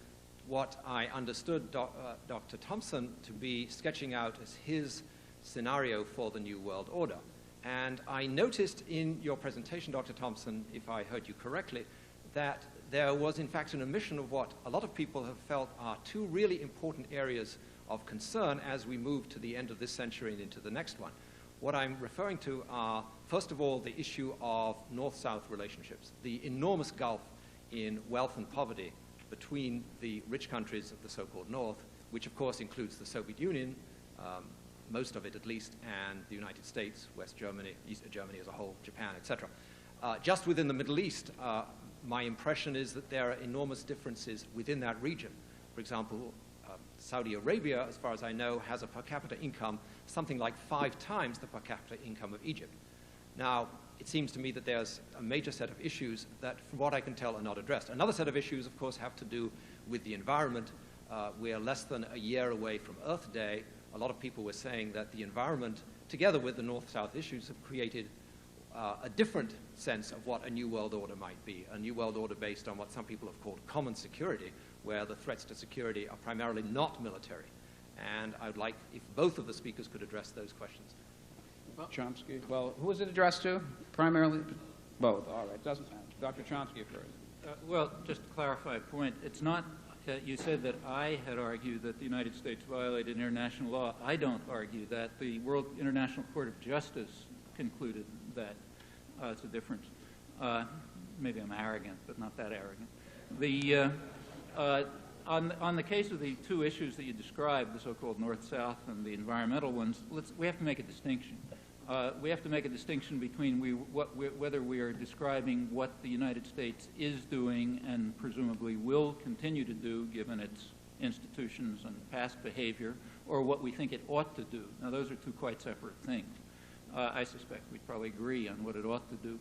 Speaker 6: what I understood Dr. Thompson to be sketching out as his scenario for the New World Order. And I noticed in your presentation, Dr. Thompson, if I heard you correctly, that there was in fact an omission of what a lot of people have felt are two really important areas of concern as we move to the end of this century and into the next one. What I'm referring to are, first of all, the issue of North-South relationships, the enormous gulf in wealth and poverty between the rich countries of the so-called North, which of course includes the Soviet Union, most of it at least, and the United States, West Germany, East Germany as a whole, Japan, etc. Just within the Middle East, my impression is that there are enormous differences within that region. For example, Saudi Arabia, as far as I know, has a per capita income something like 5 times the per capita income of Egypt. Now, it seems to me that there's a major set of issues that, from what I can tell, are not addressed. Another set of issues, of course, have to do with the environment. We are less than a year away from Earth Day. A lot of people were saying that the environment, together with the North-South issues, have created a different sense of what a new world order might be, a new world order based on what some people have called common security, where the threats to security are primarily not military. And I would like if both of the speakers could address those questions.
Speaker 1: Chomsky. Well, who is it addressed to? Primarily? Both. All right. Doesn't matter. Dr. Chomsky first.
Speaker 2: Well, just to clarify a point, it's not, you said that I had argued that the United States violated international law. I don't argue that. The World International Court of Justice concluded that. It's a difference. Maybe I'm arrogant, but not that arrogant. On the case of the 2 issues that you described, the so-called North-South and the environmental ones, we have to make a distinction. We have to make a distinction between whether we are describing what the United States is doing and presumably will continue to do given its institutions and past behavior, or what we think it ought to do. Now, those are 2 quite separate things. I suspect we'd probably agree on what it ought to do.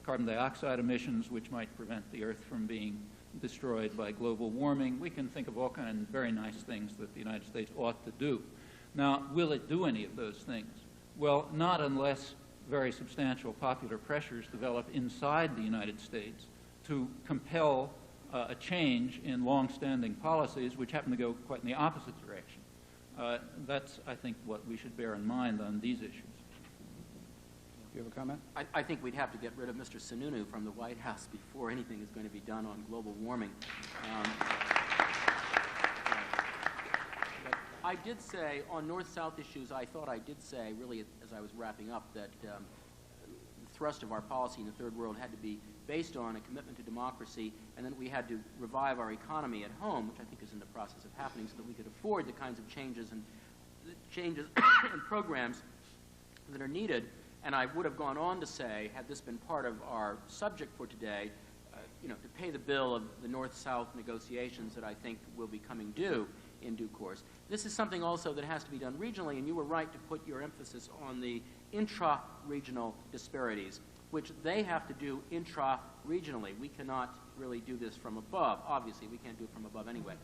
Speaker 2: Carbon dioxide emissions, which might prevent the Earth from being destroyed by global warming. We can think of all kinds of very nice things that the United States ought to do. Now, will it do any of those things? Well, not unless very substantial popular pressures develop inside the United States to compel a change in long-standing policies which happen to go quite in the opposite direction. That's, I think, what we should bear in mind on these issues.
Speaker 1: Do you have a comment?
Speaker 3: I think we'd have to get rid of Mr. Sununu from the White House before anything is going to be done on global warming. But I did say, on North-South issues, I thought I did say, really, as I was wrapping up, that the thrust of our policy in the Third World had to be based on a commitment to democracy, and then we had to revive our economy at home, which I think is in the process of happening, so that we could afford the kinds of changes and programs that are needed. And I would have gone on to say, had this been part of our subject for today, to pay the bill of the North-South negotiations that I think will be coming due in due course. This is something also that has to be done regionally, and you were right to put your emphasis on the intra-regional disparities, which they have to do intra-regionally. We cannot really do this from above. Obviously, we can't do it from above anyway.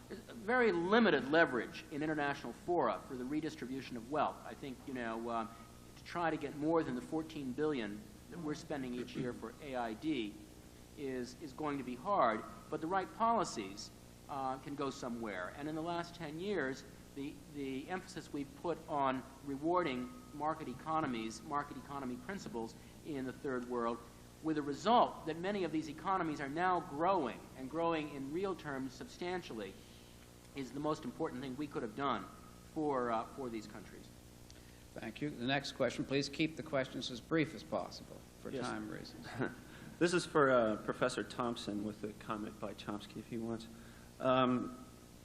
Speaker 3: There's very limited leverage in international fora for the redistribution of wealth. I think, to try to get more than the $14 billion that we're spending each year for AID is going to be hard, but the right policies can go somewhere. And in the last 10 years, the emphasis we've put on rewarding market economy principles in the Third World, with the result that many of these economies are now growing, and growing in real terms substantially, is the most important thing we could have done for these countries.
Speaker 1: Thank you. The next question, please keep the questions as brief as possible for time reasons.
Speaker 7: This is for Professor Thompson with a comment by Chomsky if he wants.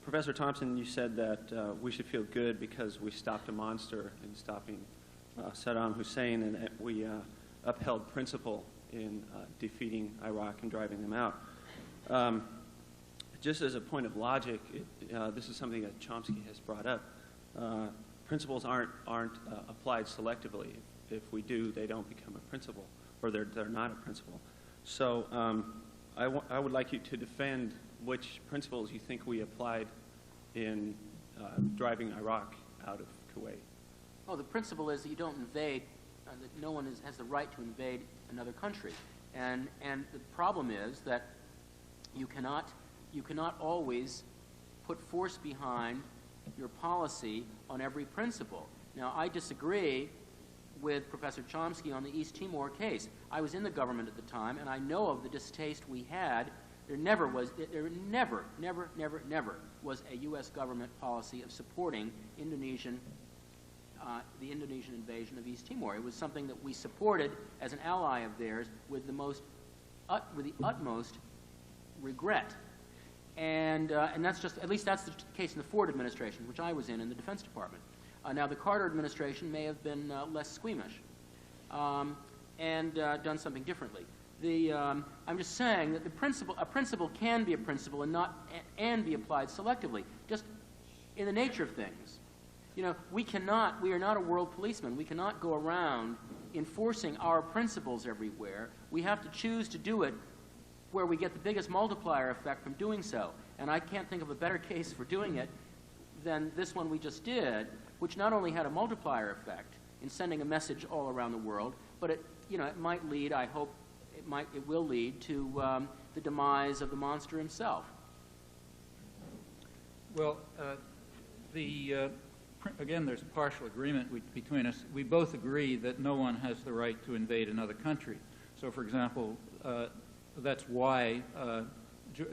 Speaker 7: Professor Thompson, you said that we should feel good because we stopped a monster in stopping Saddam Hussein, and that we upheld principle in defeating Iraq and driving them out. Just as a point of logic, this is something that Chomsky has brought up. Principles aren't applied selectively. If we do, they don't become a principle, or they're not a principle. So I would like you to defend which principles you think we applied in driving Iraq out of Kuwait.
Speaker 3: Oh, the principle is that you don't invade, that no one has the right to invade another country. And the problem is that you cannot always put force behind your policy on every principle. Now, I disagree with Professor Chomsky on the East Timor case. I was in the government at the time, and I know of the distaste we had. There never was a U.S. government policy of supporting the Indonesian invasion of East Timor. It was something that we supported as an ally of theirs with the utmost regret. And that's just, at least that's the case in the Ford administration, which I was in the Defense Department. Now, the Carter administration may have been less squeamish and done something differently. I'm just saying that a principle can be a principle and be applied selectively, just in the nature of things. You know, we are not a world policeman. We cannot go around enforcing our principles everywhere. We have to choose to do it where we get the biggest multiplier effect from doing so. And I can't think of a better case for doing it than this one we just did, which not only had a multiplier effect in sending a message all around the world, but it might lead, I hope, it will lead to the demise of the monster himself.
Speaker 2: Well, again, there's a partial agreement between us. We both agree that no one has the right to invade another country. So, for example, that's why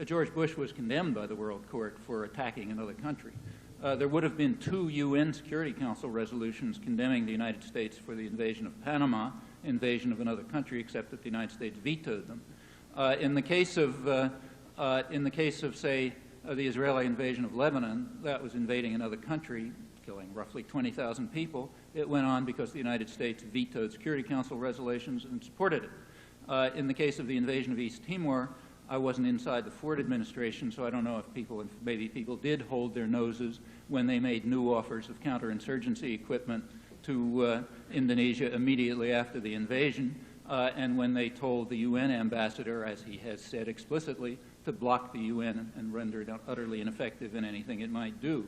Speaker 2: George Bush was condemned by the World Court for attacking another country. There would have been 2 UN Security Council resolutions condemning the United States for the invasion of Panama, invasion of another country, except that the United States vetoed them. In the case of, say, the Israeli invasion of Lebanon, that was invading another country, killing roughly 20,000 people. It went on because the United States vetoed Security Council resolutions and supported it. In the case of the invasion of East Timor, I wasn't inside the Ford administration, so I don't know if maybe people did hold their noses when they made new offers of counterinsurgency equipment to Indonesia immediately after the invasion, and when they told the UN ambassador, as he has said explicitly, to block the UN and render it utterly ineffective in anything it might do.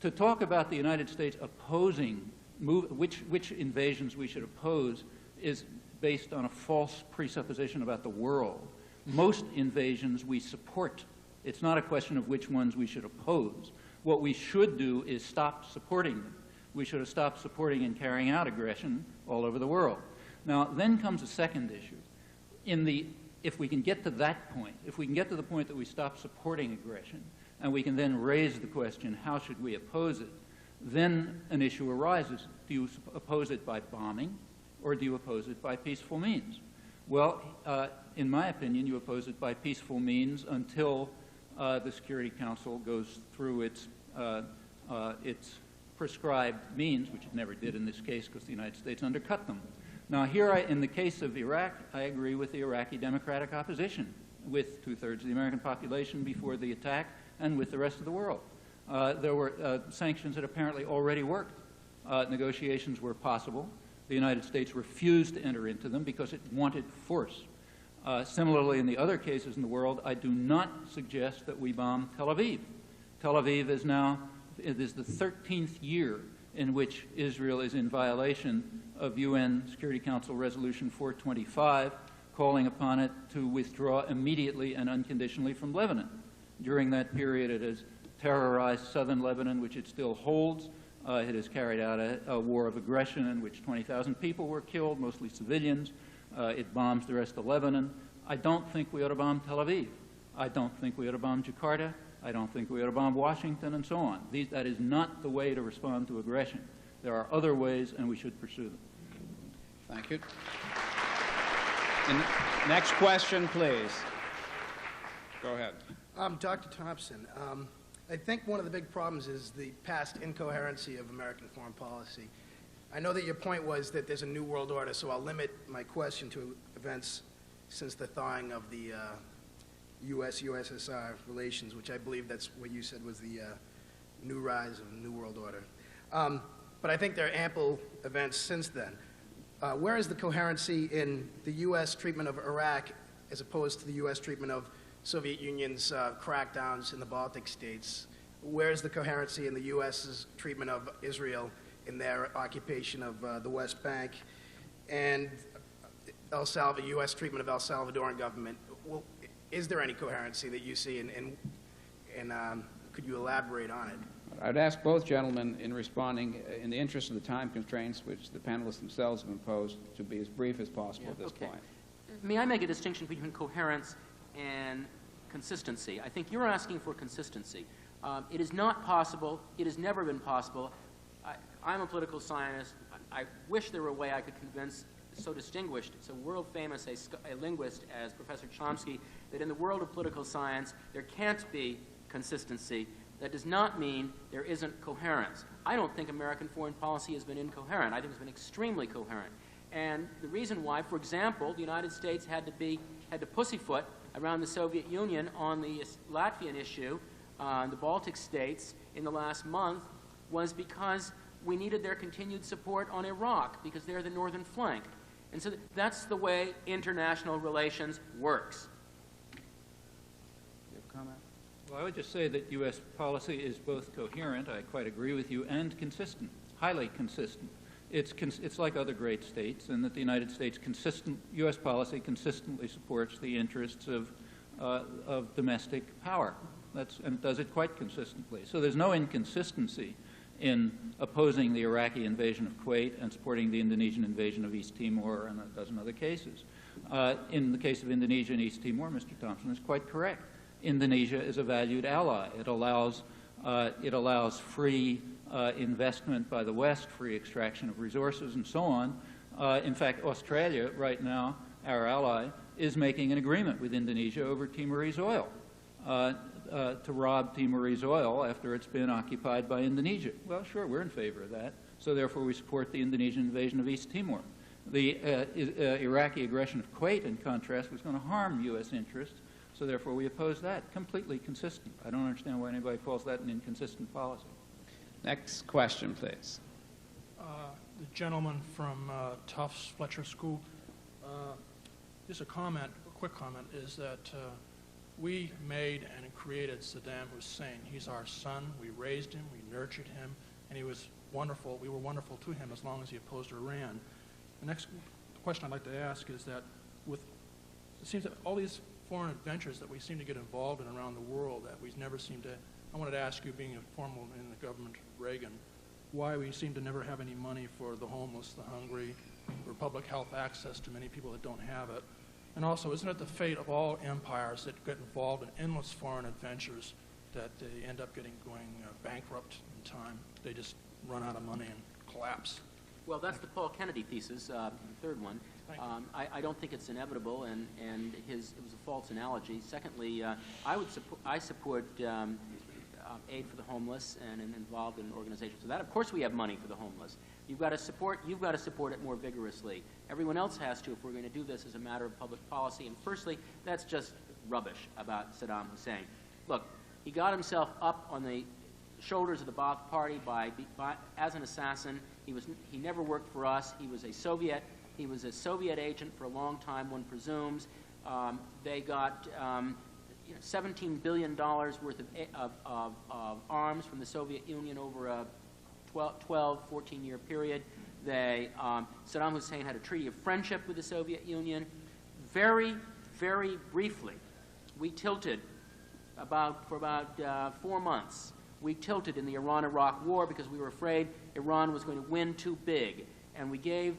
Speaker 2: To talk about the United States opposing which invasions we should oppose is based on a false presupposition about the world. Most invasions we support. It's not a question of which ones we should oppose. What we should do is stop supporting them. We should have stopped supporting and carrying out aggression all over the world. Now, then comes a second issue. If we can get to that point, if we can get to the point that we stop supporting aggression, and we can then raise the question, how should we oppose it, then an issue arises. Do you oppose it by bombing, or do you oppose it by peaceful means? Well, in my opinion, you oppose it by peaceful means until the Security Council goes through its prescribed means, which it never did in this case because the United States undercut them. Now, here, in the case of Iraq, I agree with the Iraqi Democratic Opposition, with 2/3 of the American population before the attack and with the rest of the world. There were sanctions that apparently already worked. Negotiations were possible. The United States refused to enter into them because it wanted force. Similarly, in the other cases in the world, I do not suggest that we bomb Tel Aviv. Tel Aviv is now, it is the 13th year in which Israel is in violation of UN Security Council Resolution 425, calling upon it to withdraw immediately and unconditionally from Lebanon. During that period, it has terrorized southern Lebanon, which it still holds. It has carried out a war of aggression in which 20,000 people were killed, mostly civilians. It bombs the rest of Lebanon. I don't think we ought to bomb Tel Aviv. I don't think we ought to bomb Jakarta. I don't think we ought to bomb Washington, and so on. That is not the way to respond to aggression. There are other ways, and we should pursue them.
Speaker 1: Thank you. Next question, please. Go ahead.
Speaker 8: Dr. Thompson, I think one of the big problems is the past incoherency of American foreign policy. I know that your point was that there's a new world order, so I'll limit my question to events since the thawing of the U.S.-USSR relations, which I believe that's what you said was the new rise of the new world order. But I think there are ample events since then. Where is the coherency in the U.S. treatment of Iraq as opposed to the U.S. treatment of Soviet Union's crackdowns in the Baltic states? Where is the coherency in the U.S.'s treatment of Israel in their occupation of the West Bank? And U.S. treatment of El Salvadoran government? Well, is there any coherency that you see, and could you elaborate on it?
Speaker 1: I'd ask both gentlemen, in responding, in the interest of the time constraints which the panelists themselves have imposed, to be as brief as possible at this point.
Speaker 3: May I make a distinction between coherence and consistency? I think you're asking for consistency. It is not possible. It has never been possible. I'm a political scientist. I wish there were a way I could convince so distinguished, so world-famous a linguist as Professor Chomsky, that in the world of political science there can't be consistency. That does not mean there isn't coherence. I don't think American foreign policy has been incoherent. I think it's been extremely coherent. And the reason why, for example, the United States had to pussyfoot around the Soviet Union on the Latvian issue, the Baltic states, in the last month, was because we needed their continued support on Iraq, because they're the northern flank. And so that's the way international relations works. You have a comment?
Speaker 2: Well, I would just say that U.S. policy is both coherent, I quite agree with you, and consistent, highly consistent. It's like other great states in that the United States U.S. policy consistently supports the interests of domestic power. And does it quite consistently. So there's no inconsistency in opposing the Iraqi invasion of Kuwait and supporting the Indonesian invasion of East Timor and a dozen other cases. In the case of Indonesia and East Timor, Mr. Thompson is quite correct. Indonesia is a valued ally. It allows free investment by the West, free extraction of resources, and so on. In fact, Australia right now, our ally, is making an agreement with Indonesia over Timorese oil. To rob Timorese oil after it's been occupied by Indonesia. Well, sure, we're in favor of that. So therefore, we support the Indonesian invasion of East Timor. The Iraqi aggression of Kuwait, in contrast, was going to harm U.S. interests. So therefore, we oppose that. Completely consistent. I don't understand why anybody calls that an inconsistent policy.
Speaker 1: Next question, please.
Speaker 9: The gentleman from Tufts Fletcher School. Just a quick comment, is that we made and created Saddam Hussein. He's our son. We raised him. We nurtured him. And he was wonderful. We were wonderful to him as long as he opposed Iran. The next question I'd like to ask is that it seems that all these foreign adventures that we seem to get involved in around the world that we never seem to, I wanted to ask you, being a formal in the government of Reagan, why we seem to never have any money for the homeless, the hungry, for public health access to many people that don't have it. And also, isn't it the fate of all empires that get involved in endless foreign adventures that they end up going bankrupt in time? They just run out of money and collapse.
Speaker 3: Well, that's the Paul Kennedy thesis, the third one. I don't think it's inevitable, and it was a false analogy. Secondly, I support aid for the homeless and am involved in organizations for that. Of course, we have money for the homeless. You've got to support it more vigorously. Everyone else has to if we're going to do this as a matter of public policy. And firstly, that's just rubbish about Saddam Hussein. Look, he got himself up on the shoulders of the Ba'ath Party as an assassin. He never worked for us. He was a Soviet agent for a long time, one presumes. They got $17 billion worth of arms from the Soviet Union over a 14-year period. Saddam Hussein had a treaty of friendship with the Soviet Union. Very, very briefly, we tilted for about 4 months. We tilted in the Iran-Iraq war because we were afraid Iran was going to win too big. And we gave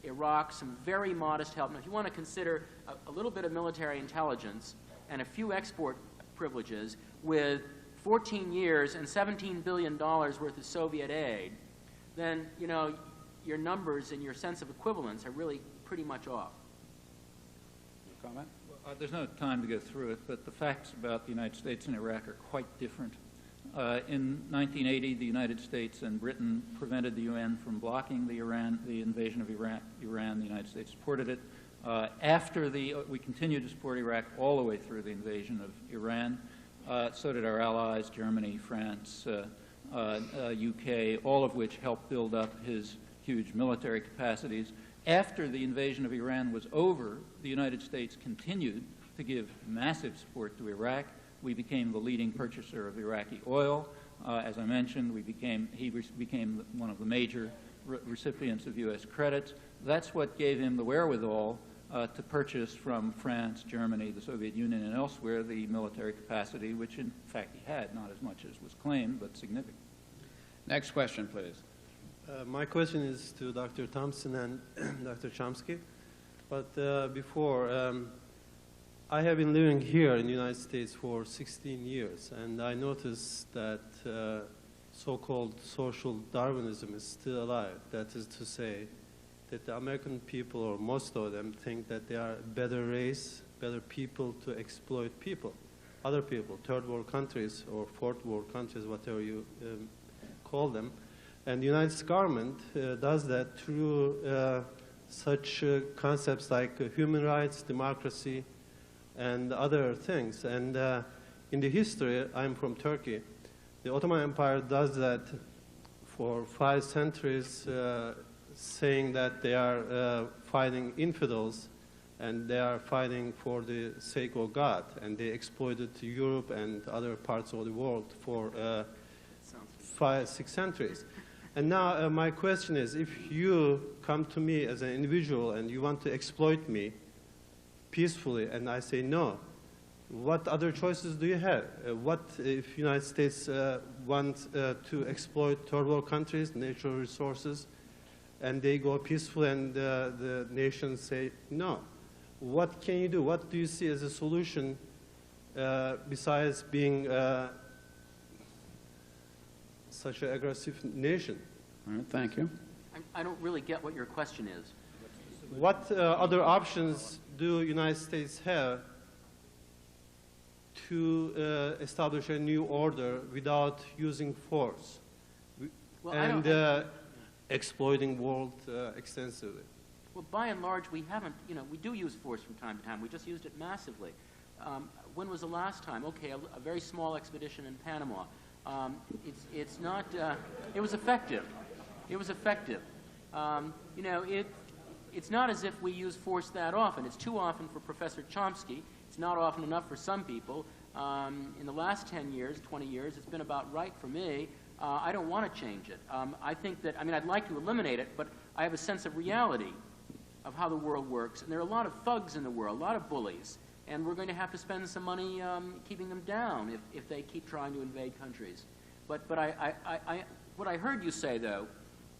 Speaker 3: Iraq some very modest help. Now, if you want to consider a little bit of military intelligence and a few export privileges with 14 years and $17 billion worth of Soviet aid, then, your numbers and your sense of equivalence are really pretty much off. Your comment?
Speaker 2: Well, there's no time to go through it, but the facts about the United States and Iraq are quite different. In 1980, the United States and Britain prevented the UN from blocking the invasion of Iran. The United States supported it. We continued to support Iraq all the way through the invasion of Iran. So did our allies, Germany, France, UK, all of which helped build up his huge military capacities. After the invasion of Iran was over, the United States continued to give massive support to Iraq. We became the leading purchaser of Iraqi oil. As I mentioned, he became one of the major recipients of U.S. credits. That's what gave him the wherewithal to purchase from France, Germany, the Soviet Union, and elsewhere the military capacity, which in fact he had, not as much as was claimed, but significant.
Speaker 1: Next question, please.
Speaker 10: My question is to Dr. Thompson and Dr. Chomsky. But before, I have been living here in the United States for 16 years, and I noticed that so-called social Darwinism is still alive. That is to say, that the American people, or most of them, think that they are a better race, better people to exploit people, other people, third world countries or fourth world countries, whatever you call them. And the United States government does that through such concepts like human rights, democracy, and other things. And in the history, I'm from Turkey, the Ottoman Empire does that for 5 centuries, saying that they are fighting infidels and they are fighting for the sake of God. And they exploited Europe and other parts of the world for 5, 6 centuries. And now my question is, if you come to me as an individual and you want to exploit me peacefully, and I say no, what other choices do you have? What if United States wants to exploit third world countries, natural resources, and they go peacefully and the nations say no? What can you do? What do you see as a solution besides being such an aggressive nation?
Speaker 1: All right, thank you.
Speaker 3: I don't really get what your question is.
Speaker 10: What other options do United States have to establish a new order without using force and exploiting world extensively?
Speaker 3: Well, by and large, we haven't, we do use force from time to time. We just used it massively. When was the last time? Okay, a very small expedition in Panama. It's not, it was effective. It was effective. It's not as if we use force that often. It's too often for Professor Chomsky. It's not often enough for some people. In the last 10 years, 20 years, it's been about right for me. I don't want to change it. I think that, I'd like to eliminate it, but I have a sense of reality of how the world works. And there are a lot of thugs in the world, a lot of bullies, and we're going to have to spend some money keeping them down if they keep trying to invade countries. But what I heard you say, though,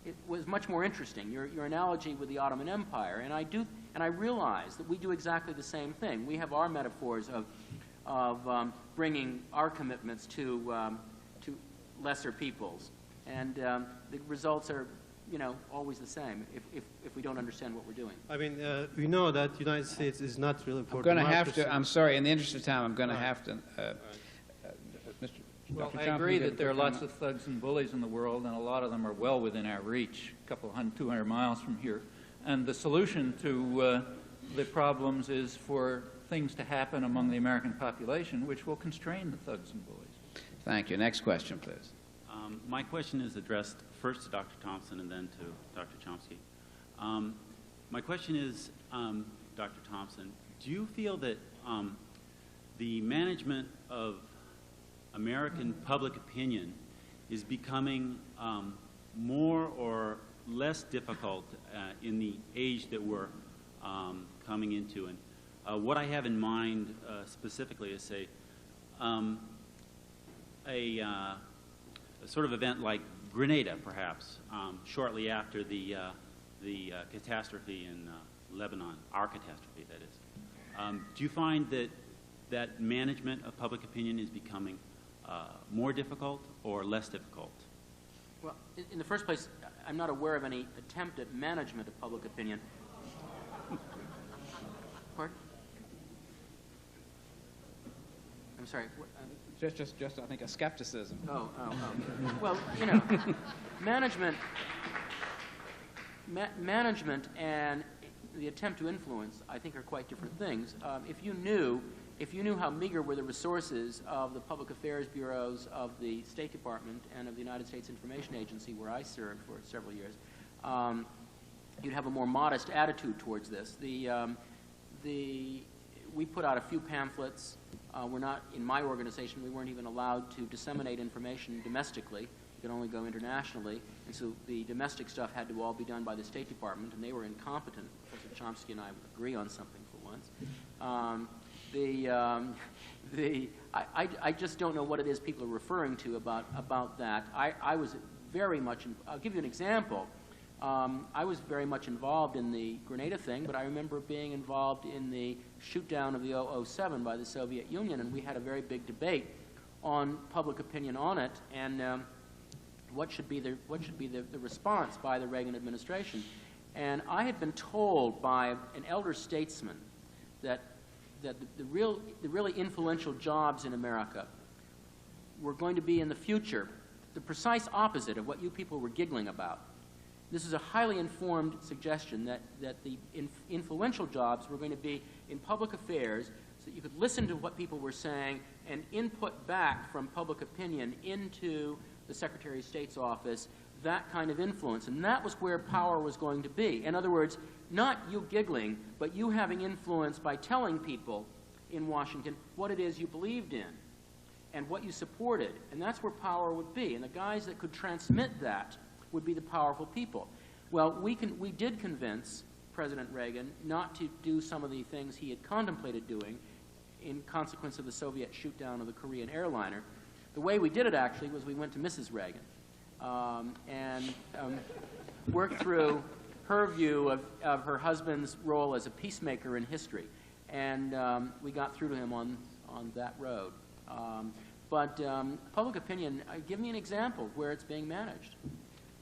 Speaker 3: it was much more interesting, your analogy with the Ottoman Empire. And I realize that we do exactly the same thing. We have our metaphors of bringing our commitments to lesser peoples. And the results are, always the same if we don't understand what we're doing.
Speaker 10: We know that the United States is not really for
Speaker 1: democracy. I'm sorry, in the interest of time, I'm going to have to...
Speaker 2: Well, I agree that there are lots of thugs and bullies in the world, and a lot of them are well within our reach, a couple 200 miles from here. And the solution to the problems is for things to happen among the American population, which will constrain the thugs and bullies.
Speaker 1: Thank you. Next question, please.
Speaker 7: My question is addressed first to Dr. Thompson and then to Dr. Chomsky. My question is, Dr. Thompson, do you feel that the management of American public opinion is becoming more or less difficult in the age that we're coming into? And what I have in mind specifically is, say, a sort of event like Grenada, perhaps, shortly after the catastrophe in Lebanon, our catastrophe, that is. Do you find that management of public opinion is becoming more difficult or less difficult?
Speaker 3: Well, in the first place, I'm not aware of any attempt at management of public opinion. Pardon? I'm sorry. What,
Speaker 1: just I think, a skepticism.
Speaker 3: Oh. Well, management and the attempt to influence, I think, are quite different things. If you knew how meager were the resources of the public affairs bureaus of the State Department and of the United States Information Agency, where I served for several years, you'd have a more modest attitude towards this. We put out a few pamphlets. We're not, in my organization, we weren't even allowed to disseminate information domestically. You could only go internationally. And so the domestic stuff had to all be done by the State Department, and they were incompetent. Professor Chomsky and I would agree on something for once. I just don't know what it is people are referring to about that. I was very much, I'll give you an example. I was very much involved in the Grenada thing, but I remember being involved in the shoot-down of the 007 by the Soviet Union, and we had a very big debate on public opinion on it, and what should be the response by the Reagan administration. And I had been told by an elder statesman that the really influential jobs in America were going to be in the future the precise opposite of what you people were giggling about. This is a highly informed suggestion that the influential jobs were going to be in public affairs, so that you could listen to what people were saying and input back from public opinion into the Secretary of State's office that kind of influence. And that was where power was going to be. In other words, not you giggling, but you having influence by telling people in Washington what it is you believed in and what you supported. And that's where power would be. And the guys that could transmit that would be the powerful people. Well, we did convince President Reagan not to do some of the things he had contemplated doing in consequence of the Soviet shoot-down of the Korean airliner. The way we did it, actually, was we went to Mrs. Reagan and worked through her view of her husband's role as a peacemaker in history. And we got through to him on that road. But public opinion, give me an example where it's being managed.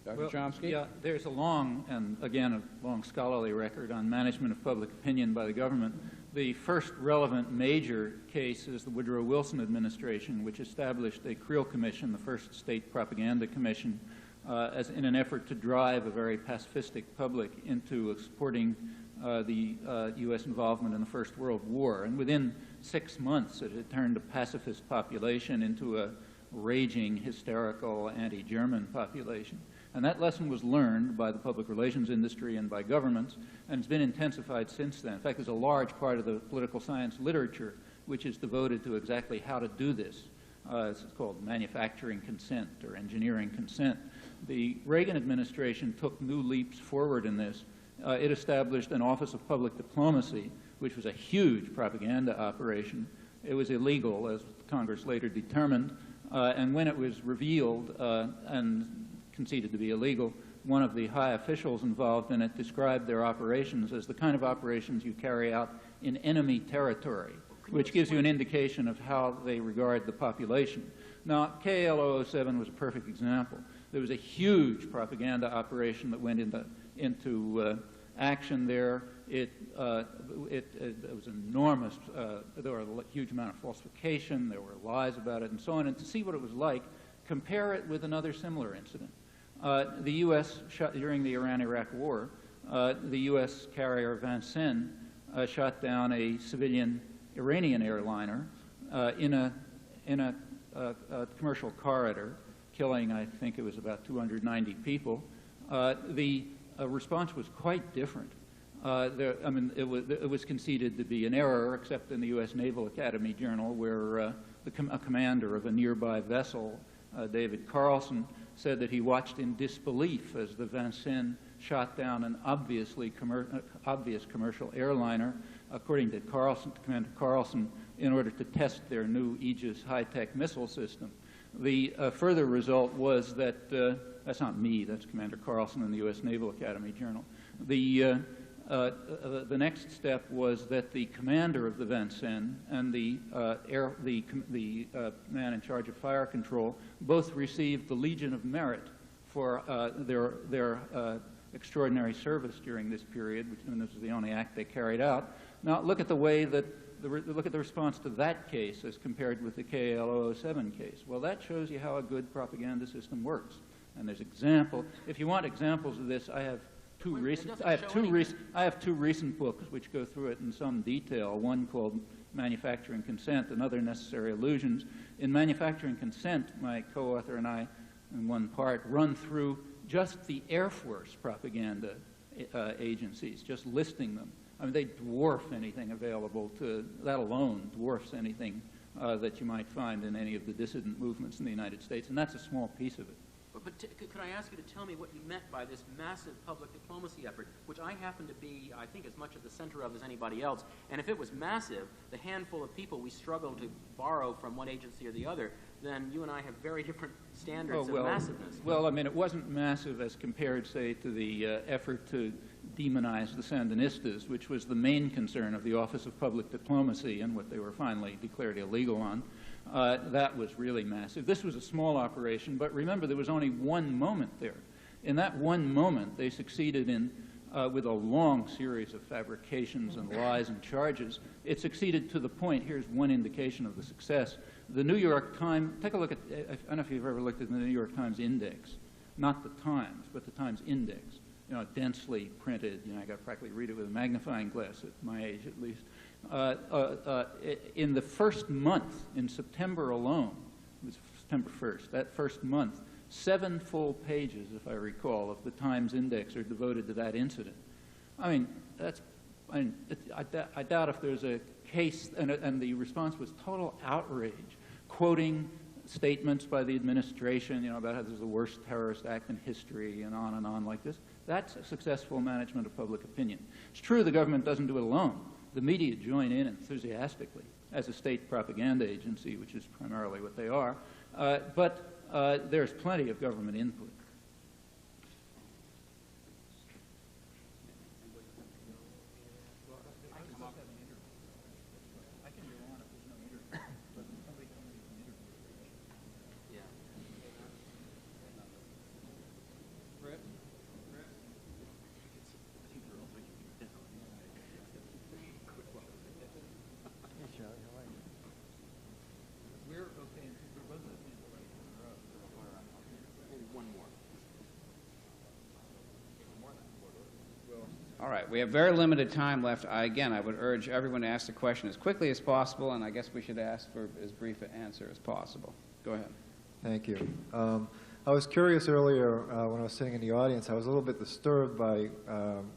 Speaker 1: Dr. Chomsky?
Speaker 2: Yeah, there's a long, and again, a long scholarly record on management of public opinion by the government. The first relevant major case is the Woodrow Wilson administration, which established a Creel Commission, the first state propaganda commission, as in an effort to drive a very pacifistic public into supporting the U.S. involvement in the First World War. And within 6 months, it had turned a pacifist population into a raging, hysterical, anti-German population. And that lesson was learned by the public relations industry and by governments, and it's been intensified since then. In fact, there's a large part of the political science literature which is devoted to exactly how to do this. It's called manufacturing consent or engineering consent. The Reagan administration took new leaps forward in this. It established an Office of Public Diplomacy, which was a huge propaganda operation. It was illegal, as Congress later determined, and when it was revealed and conceded to be illegal, one of the high officials involved in it described their operations as the kind of operations you carry out in enemy territory, which gives you an indication of how they regard the population. Now, KL-007 was a perfect example. There was a huge propaganda operation that went into action there. It was enormous. There were a huge amount of falsification. There were lies about it and so on. And to see what it was like, compare it with another similar incident. The U.S. shot, during the Iran-Iraq War, the U.S. carrier Vincennes shot down a civilian Iranian airliner in a commercial corridor, killing, I think it was about 290 people. The response was quite different. It was conceded to be an error, except in the U.S. Naval Academy Journal, where a commander of a nearby vessel, David Carlson, said that he watched in disbelief as the Vincennes shot down an obvious commercial airliner, according to Commander Carlson, in order to test their new Aegis high-tech missile system. The further result was that, that's not me, that's Commander Carlson in the U.S. Naval Academy Journal. The next step was that the commander of the Vincennes and the man in charge of fire control both received the Legion of Merit for their extraordinary service during this period, and this was the only act they carried out. Now look at the way that look at the response to that case as compared with the KL-007 case. Well, that shows you how a good propaganda system works. And there's example. If you want examples of this, I have two recent books which go through it in some detail. One called Manufacturing Consent and Other Necessary Illusions. In Manufacturing Consent, my co-author and I, in one part, run through just the Air Force propaganda agencies, just listing them. I mean, they dwarf anything available to, that alone dwarfs anything that you might find in any of the dissident movements in the United States, and that's a small piece of it.
Speaker 3: But could I ask you to tell me what you meant by this massive public diplomacy effort, which I happen to be, I think, as much at the center of as anybody else. And if it was massive, the handful of people we struggle to borrow from one agency or the other, then you and I have very different standards of massiveness.
Speaker 2: Well, I mean, it wasn't massive as compared, say, to the effort to demonize the Sandinistas, which was the main concern of the Office of Public Diplomacy and what they were finally declared illegal on. That was really massive. This was a small operation, but remember, there was only one moment there. In that one moment, they succeeded in, with a long series of fabrications and lies and charges, it succeeded to the point, here's one indication of the success. The New York Times, take a look at, I don't know if you've ever looked at the New York Times Index, not the Times, but the Times Index. densely printed. I got to practically read it with a magnifying glass at my age, at least. In the first month, in September alone, it was September 1st, that first month, 7 full pages, if I recall, of the Times Index are devoted to that incident. I doubt if there's a case, and the response was total outrage, quoting statements by the administration, about how this is the worst terrorist act in history, and on like this. That's a successful management of public opinion. It's true the government doesn't do it alone. The media join in enthusiastically as a state propaganda agency, which is primarily what they are, but there's plenty of government input.
Speaker 1: All right, we have very limited time left. Again, I would urge everyone to ask the question as quickly as possible, and I guess we should ask for as brief an answer as possible. Go ahead.
Speaker 11: Thank you. I was curious earlier when I was sitting in the audience, I was a little bit disturbed by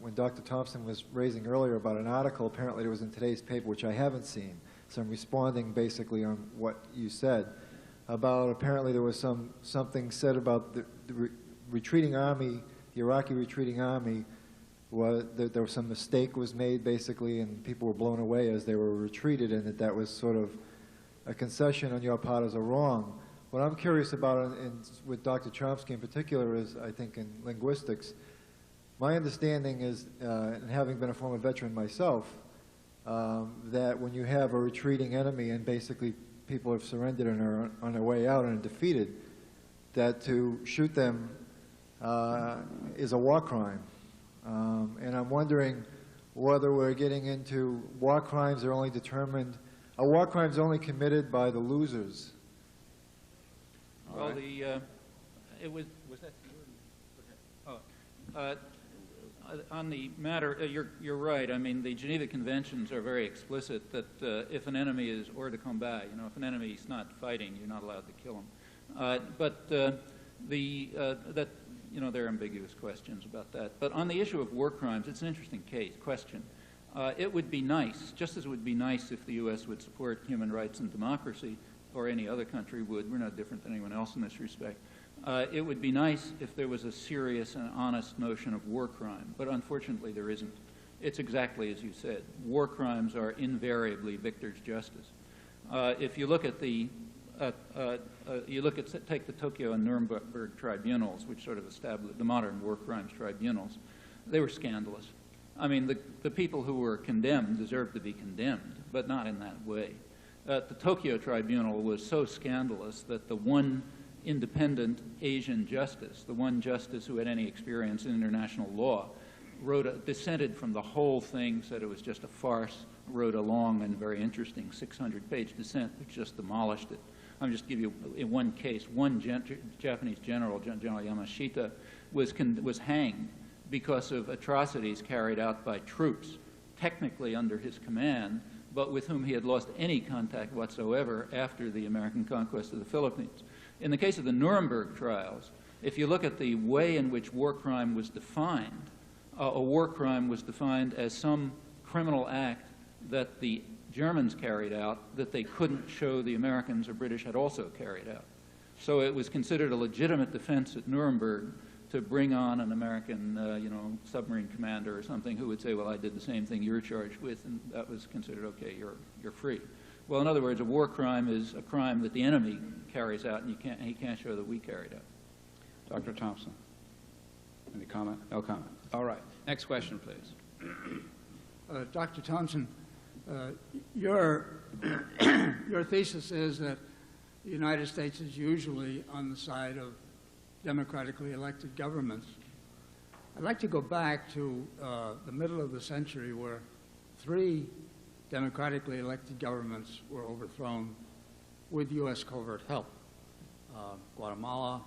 Speaker 11: when Dr. Thompson was raising earlier about an article apparently that was in today's paper, which I haven't seen. So I'm responding basically on what you said about apparently there was something said about the retreating army, the Iraqi retreating army, that there was some mistake was made basically and people were blown away as they were retreated, and that was sort of a concession on your part as a wrong. What I'm curious about with Dr. Chomsky in particular is, I think in linguistics, my understanding is, and having been a former veteran myself, that when you have a retreating enemy and basically people have surrendered and are on their way out and are defeated, that to shoot them is a war crime. And I'm wondering whether we're getting into war crimes are only determined, a war crime is only committed by the losers.
Speaker 2: Well, it was that the word? On the matter, you're right. I mean, the Geneva Conventions are very explicit that if an enemy is hors de combat, if an enemy is not fighting, you're not allowed to kill him. But there are ambiguous questions about that. But on the issue of war crimes, it's an interesting question. It would be nice, just as it would be nice if the U.S. would support human rights and democracy, or any other country would. We're not different than anyone else in this respect. It would be nice if there was a serious and honest notion of war crime, but unfortunately there isn't. It's exactly as you said. War crimes are invariably victor's justice. If you look at take the Tokyo and Nuremberg tribunals, which sort of established the modern war crimes tribunals, they were scandalous. I mean, the people who were condemned deserved to be condemned, but not in that way. The Tokyo tribunal was so scandalous that the one independent Asian justice, the one justice who had any experience in international law, dissented from the whole thing, said it was just a farce, wrote a long and very interesting 600-page dissent which just demolished it. I'll just give you in one case, one Japanese general, General Yamashita, was hanged because of atrocities carried out by troops, technically under his command, but with whom he had lost any contact whatsoever after the American conquest of the Philippines. In the case of the Nuremberg trials, if you look at the way in which war crime was defined, a war crime was defined as some criminal act that the Germans carried out that they couldn't show the Americans or British had also carried out. So it was considered a legitimate defense at Nuremberg to bring on an American, submarine commander or something who would say, well, I did the same thing you're charged with, and that was considered, okay, you're free. Well, in other words, a war crime is a crime that the enemy carries out, and he can't show that we carried out.
Speaker 1: Dr. Thompson, any comment? No comment. All right. Next question, please.
Speaker 12: Dr. Thompson, your thesis is that the United States is usually on the side of democratically elected governments. I'd like to go back to the middle of the century where 3 democratically elected governments were overthrown with U.S. covert help. Guatemala,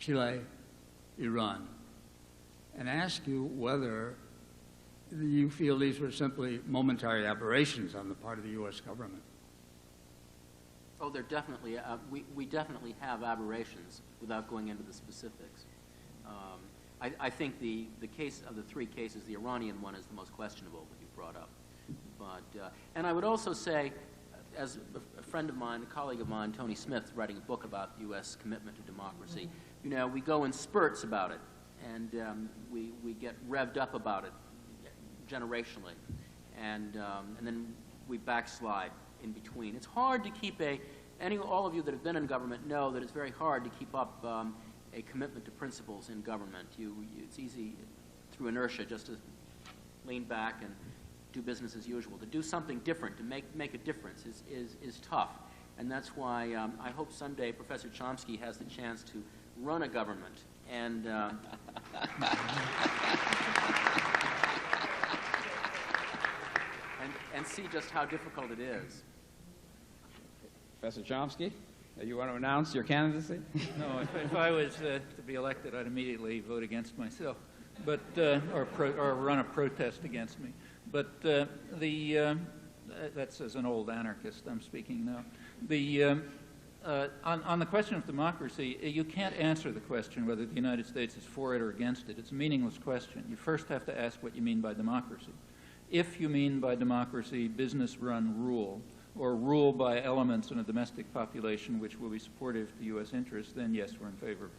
Speaker 12: Chile, Iran. and ask you whether you feel these were simply momentary aberrations on the part of the U.S. government.
Speaker 3: Oh, they're definitely, we definitely have aberrations without going into the specifics. I think the case of the three cases, the Iranian one is the most questionable that you brought up. But, and I would also say, as a friend of mine, a colleague of mine, Tony Smith, writing a book about the U.S. commitment to democracy, you know, we go in spurts about it, and we get revved up about it generationally, and then we backslide in between. It's hard to keep all of you that have been in government know that it's very hard to keep up a commitment to principles in government. It's easy through inertia just to lean back and do business as usual. To do something different, to make a difference is tough. And that's why I hope someday Professor Chomsky has the chance to run a government and and see just how difficult it is.
Speaker 1: Professor Chomsky, you want to announce your candidacy?
Speaker 2: No, if I was to be elected, I'd immediately vote against myself, but or run a protest against me. But that's as an old anarchist I'm speaking now. On the question of democracy, you can't answer the question whether the United States is for it or against it. It's a meaningless question. You first have to ask what you mean by democracy. If you mean by democracy business-run rule, or rule by elements in a domestic population which will be supportive to U.S. interests, then yes, we're in favor of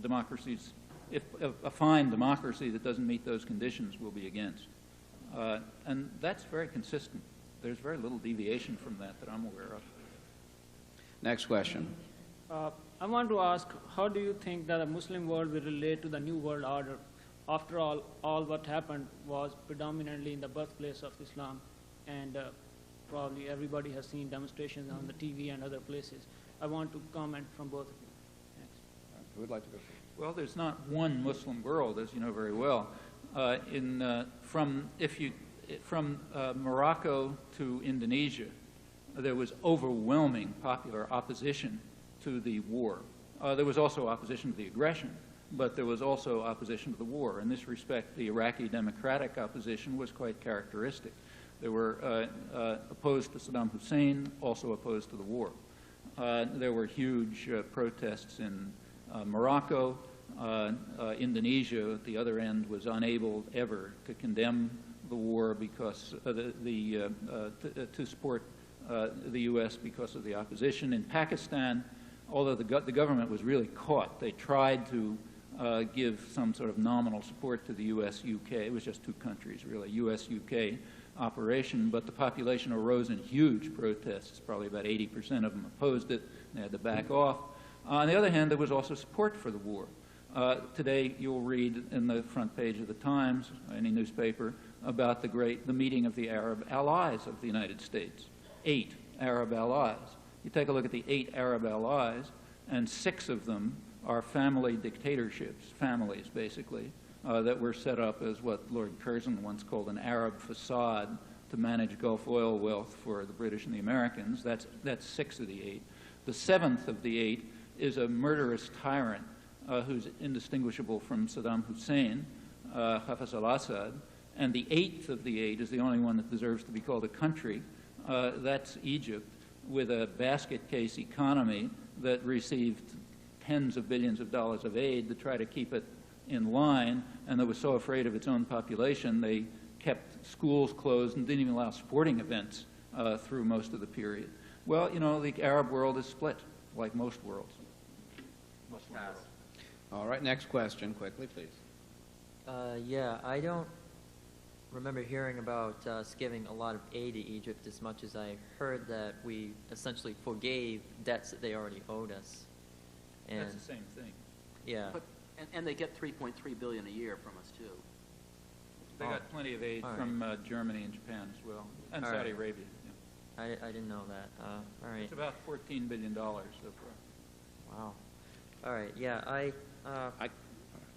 Speaker 2: democracy. If a fine democracy that doesn't meet those conditions, we'll be against. And that's very consistent. There's very little deviation from that I'm aware of.
Speaker 1: Next question.
Speaker 13: I want to ask, how do you think that the Muslim world will relate to the New World Order? After all what happened was predominantly in the birthplace of Islam, and probably everybody has seen demonstrations on the TV and other places. I want to comment from both of you. Thanks.
Speaker 1: Who would like to go first?
Speaker 2: Well, there's not one Muslim world, as you know very well. From Morocco to Indonesia, there was overwhelming popular opposition to the war. There was also opposition to the aggression, but there was also opposition to the war. In this respect, the Iraqi democratic opposition was quite characteristic. They were opposed to Saddam Hussein, also opposed to the war. There were huge protests in Morocco. Indonesia, at the other end, was unable ever to condemn the war because to support the U.S. because of the opposition. In Pakistan, although the government was really caught, they tried to give some sort of nominal support to the U.S.-UK. It was just two countries, really, U.S.-UK operation, but the population arose in huge protests. Probably about 80% of them opposed it. They had to back off. On the other hand, there was also support for the war. Today, you'll read in the front page of the Times, any newspaper, about the meeting of the Arab allies of the United States. 8 Arab allies. You take a look at the 8 Arab allies, and 6 of them are family dictatorships, families basically, that were set up as what Lord Curzon once called an Arab facade to manage Gulf oil wealth for the British and the Americans. That's 6 of the 8. The 7th of the 8 is a murderous tyrant who's indistinguishable from Saddam Hussein, Hafez al-Assad, and the 8th of the 8 is the only one that deserves to be called a country. That's Egypt, with a basket case economy that received tens of billions of dollars of aid to try to keep it in line, and that was so afraid of its own population they kept schools closed and didn't even allow sporting events through most of the period. Well, you know, the Arab world is split, like most worlds.
Speaker 1: All right, next question, quickly, please.
Speaker 14: Yeah, I don't remember hearing about us giving a lot of aid to Egypt as much as I heard that we essentially forgave debts that they already owed us. And
Speaker 2: that's the same thing.
Speaker 14: Yeah.
Speaker 3: But, and they get $3.3 billion a year from us too.
Speaker 2: They got plenty of aid from Germany and Japan as well, and Saudi Arabia. Yeah.
Speaker 14: I didn't know that. All right.
Speaker 2: It's about $14 billion so far.
Speaker 14: Wow. All right. Yeah, I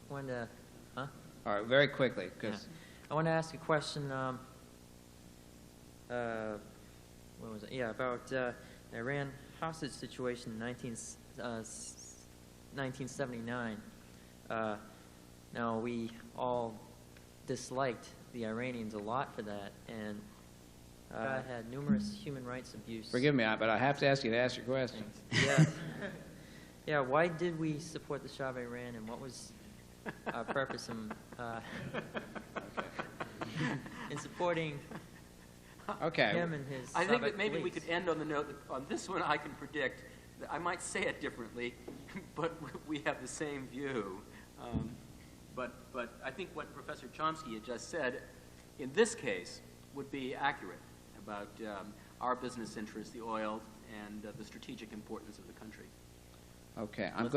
Speaker 14: wanted to. Huh?
Speaker 1: All right, very quickly, because
Speaker 14: I want to ask a question. What was it? Yeah, about Iran hostage situation in 1979. Now, we all disliked the Iranians a lot for that, and had numerous human rights abuse.
Speaker 1: Forgive me, but I have to ask you to ask your question.
Speaker 14: Yeah. Yeah, why did we support the Shah of Iran, and what was our purpose in supporting him and his
Speaker 3: I think that
Speaker 14: Soviet
Speaker 3: maybe we
Speaker 14: police?
Speaker 3: could end on the note that on this one I can predict, that I might say it differently, but we have the same view. But I think what Professor Chomsky had just said, in this case, would be accurate about our business interests, the oil, and the strategic importance of the country.
Speaker 1: Okay,
Speaker 3: We've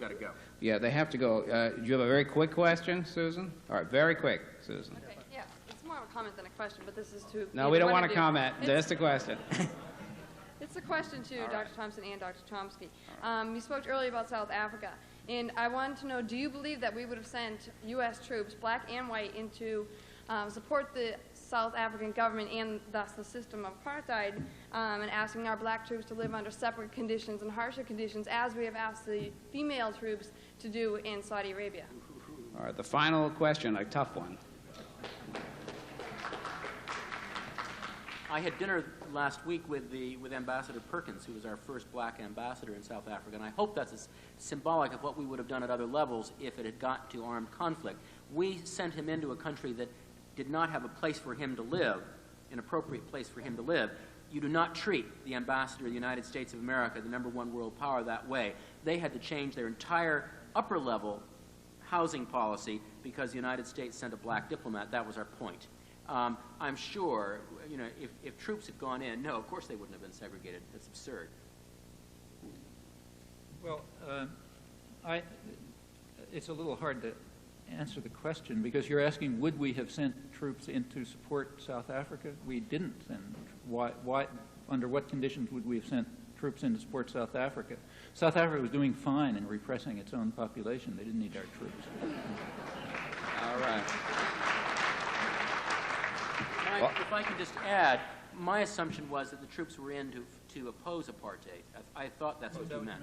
Speaker 3: got to go.
Speaker 1: Yeah, they have to go. Do you have a very quick question, Susan? All right, very quick, Susan.
Speaker 15: Okay, yeah, it's more of a comment than a question, but this is to...
Speaker 1: No, we don't want to comment. Just a question.
Speaker 15: It's a question to Dr. Thompson and Dr. Chomsky. You spoke earlier about South Africa, and I wanted to know, do you believe that we would have sent U.S. troops, black and white, into support the South African government and thus the system of apartheid, and asking our black troops to live under separate conditions and harsher conditions, as we have asked the female troops to do in Saudi Arabia?
Speaker 1: All right, the final question, a tough one.
Speaker 3: I had dinner last week with Ambassador Perkins, who was our first black ambassador in South Africa, and I hope that's symbolic of what we would have done at other levels if it had got to armed conflict. We sent him into a country that did not have a place for him to live, an appropriate place for him to live. You do not treat the ambassador of the United States of America, the #1 world power, that way. They had to change their entire upper-level housing policy because the United States sent a black diplomat. That was our point. I'm sure, you know, if troops had gone in, no, of course they wouldn't have been segregated. That's absurd.
Speaker 2: Well, it's a little hard to answer the question because you're asking, would we have sent troops in to support South Africa? We didn't send. Why, under what conditions would we have sent troops in to support South Africa? South Africa was doing fine in repressing its own population. They didn't need our troops.
Speaker 1: All right.
Speaker 3: If I could just add, my assumption was that the troops were in to oppose apartheid. I thought that's what you meant.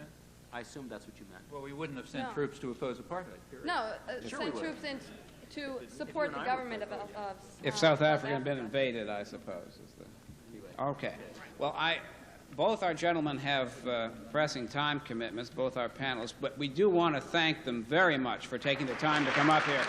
Speaker 3: I assumed that's what you meant.
Speaker 2: Well, we wouldn't have sent troops to oppose apartheid, period.
Speaker 15: No,
Speaker 3: Sure
Speaker 15: send troops in to support the government of
Speaker 1: If South Africa had been invaded, I suppose. Okay. Well, both our gentlemen have pressing time commitments, both our panelists, but we do want to thank them very much for taking the time to come up here.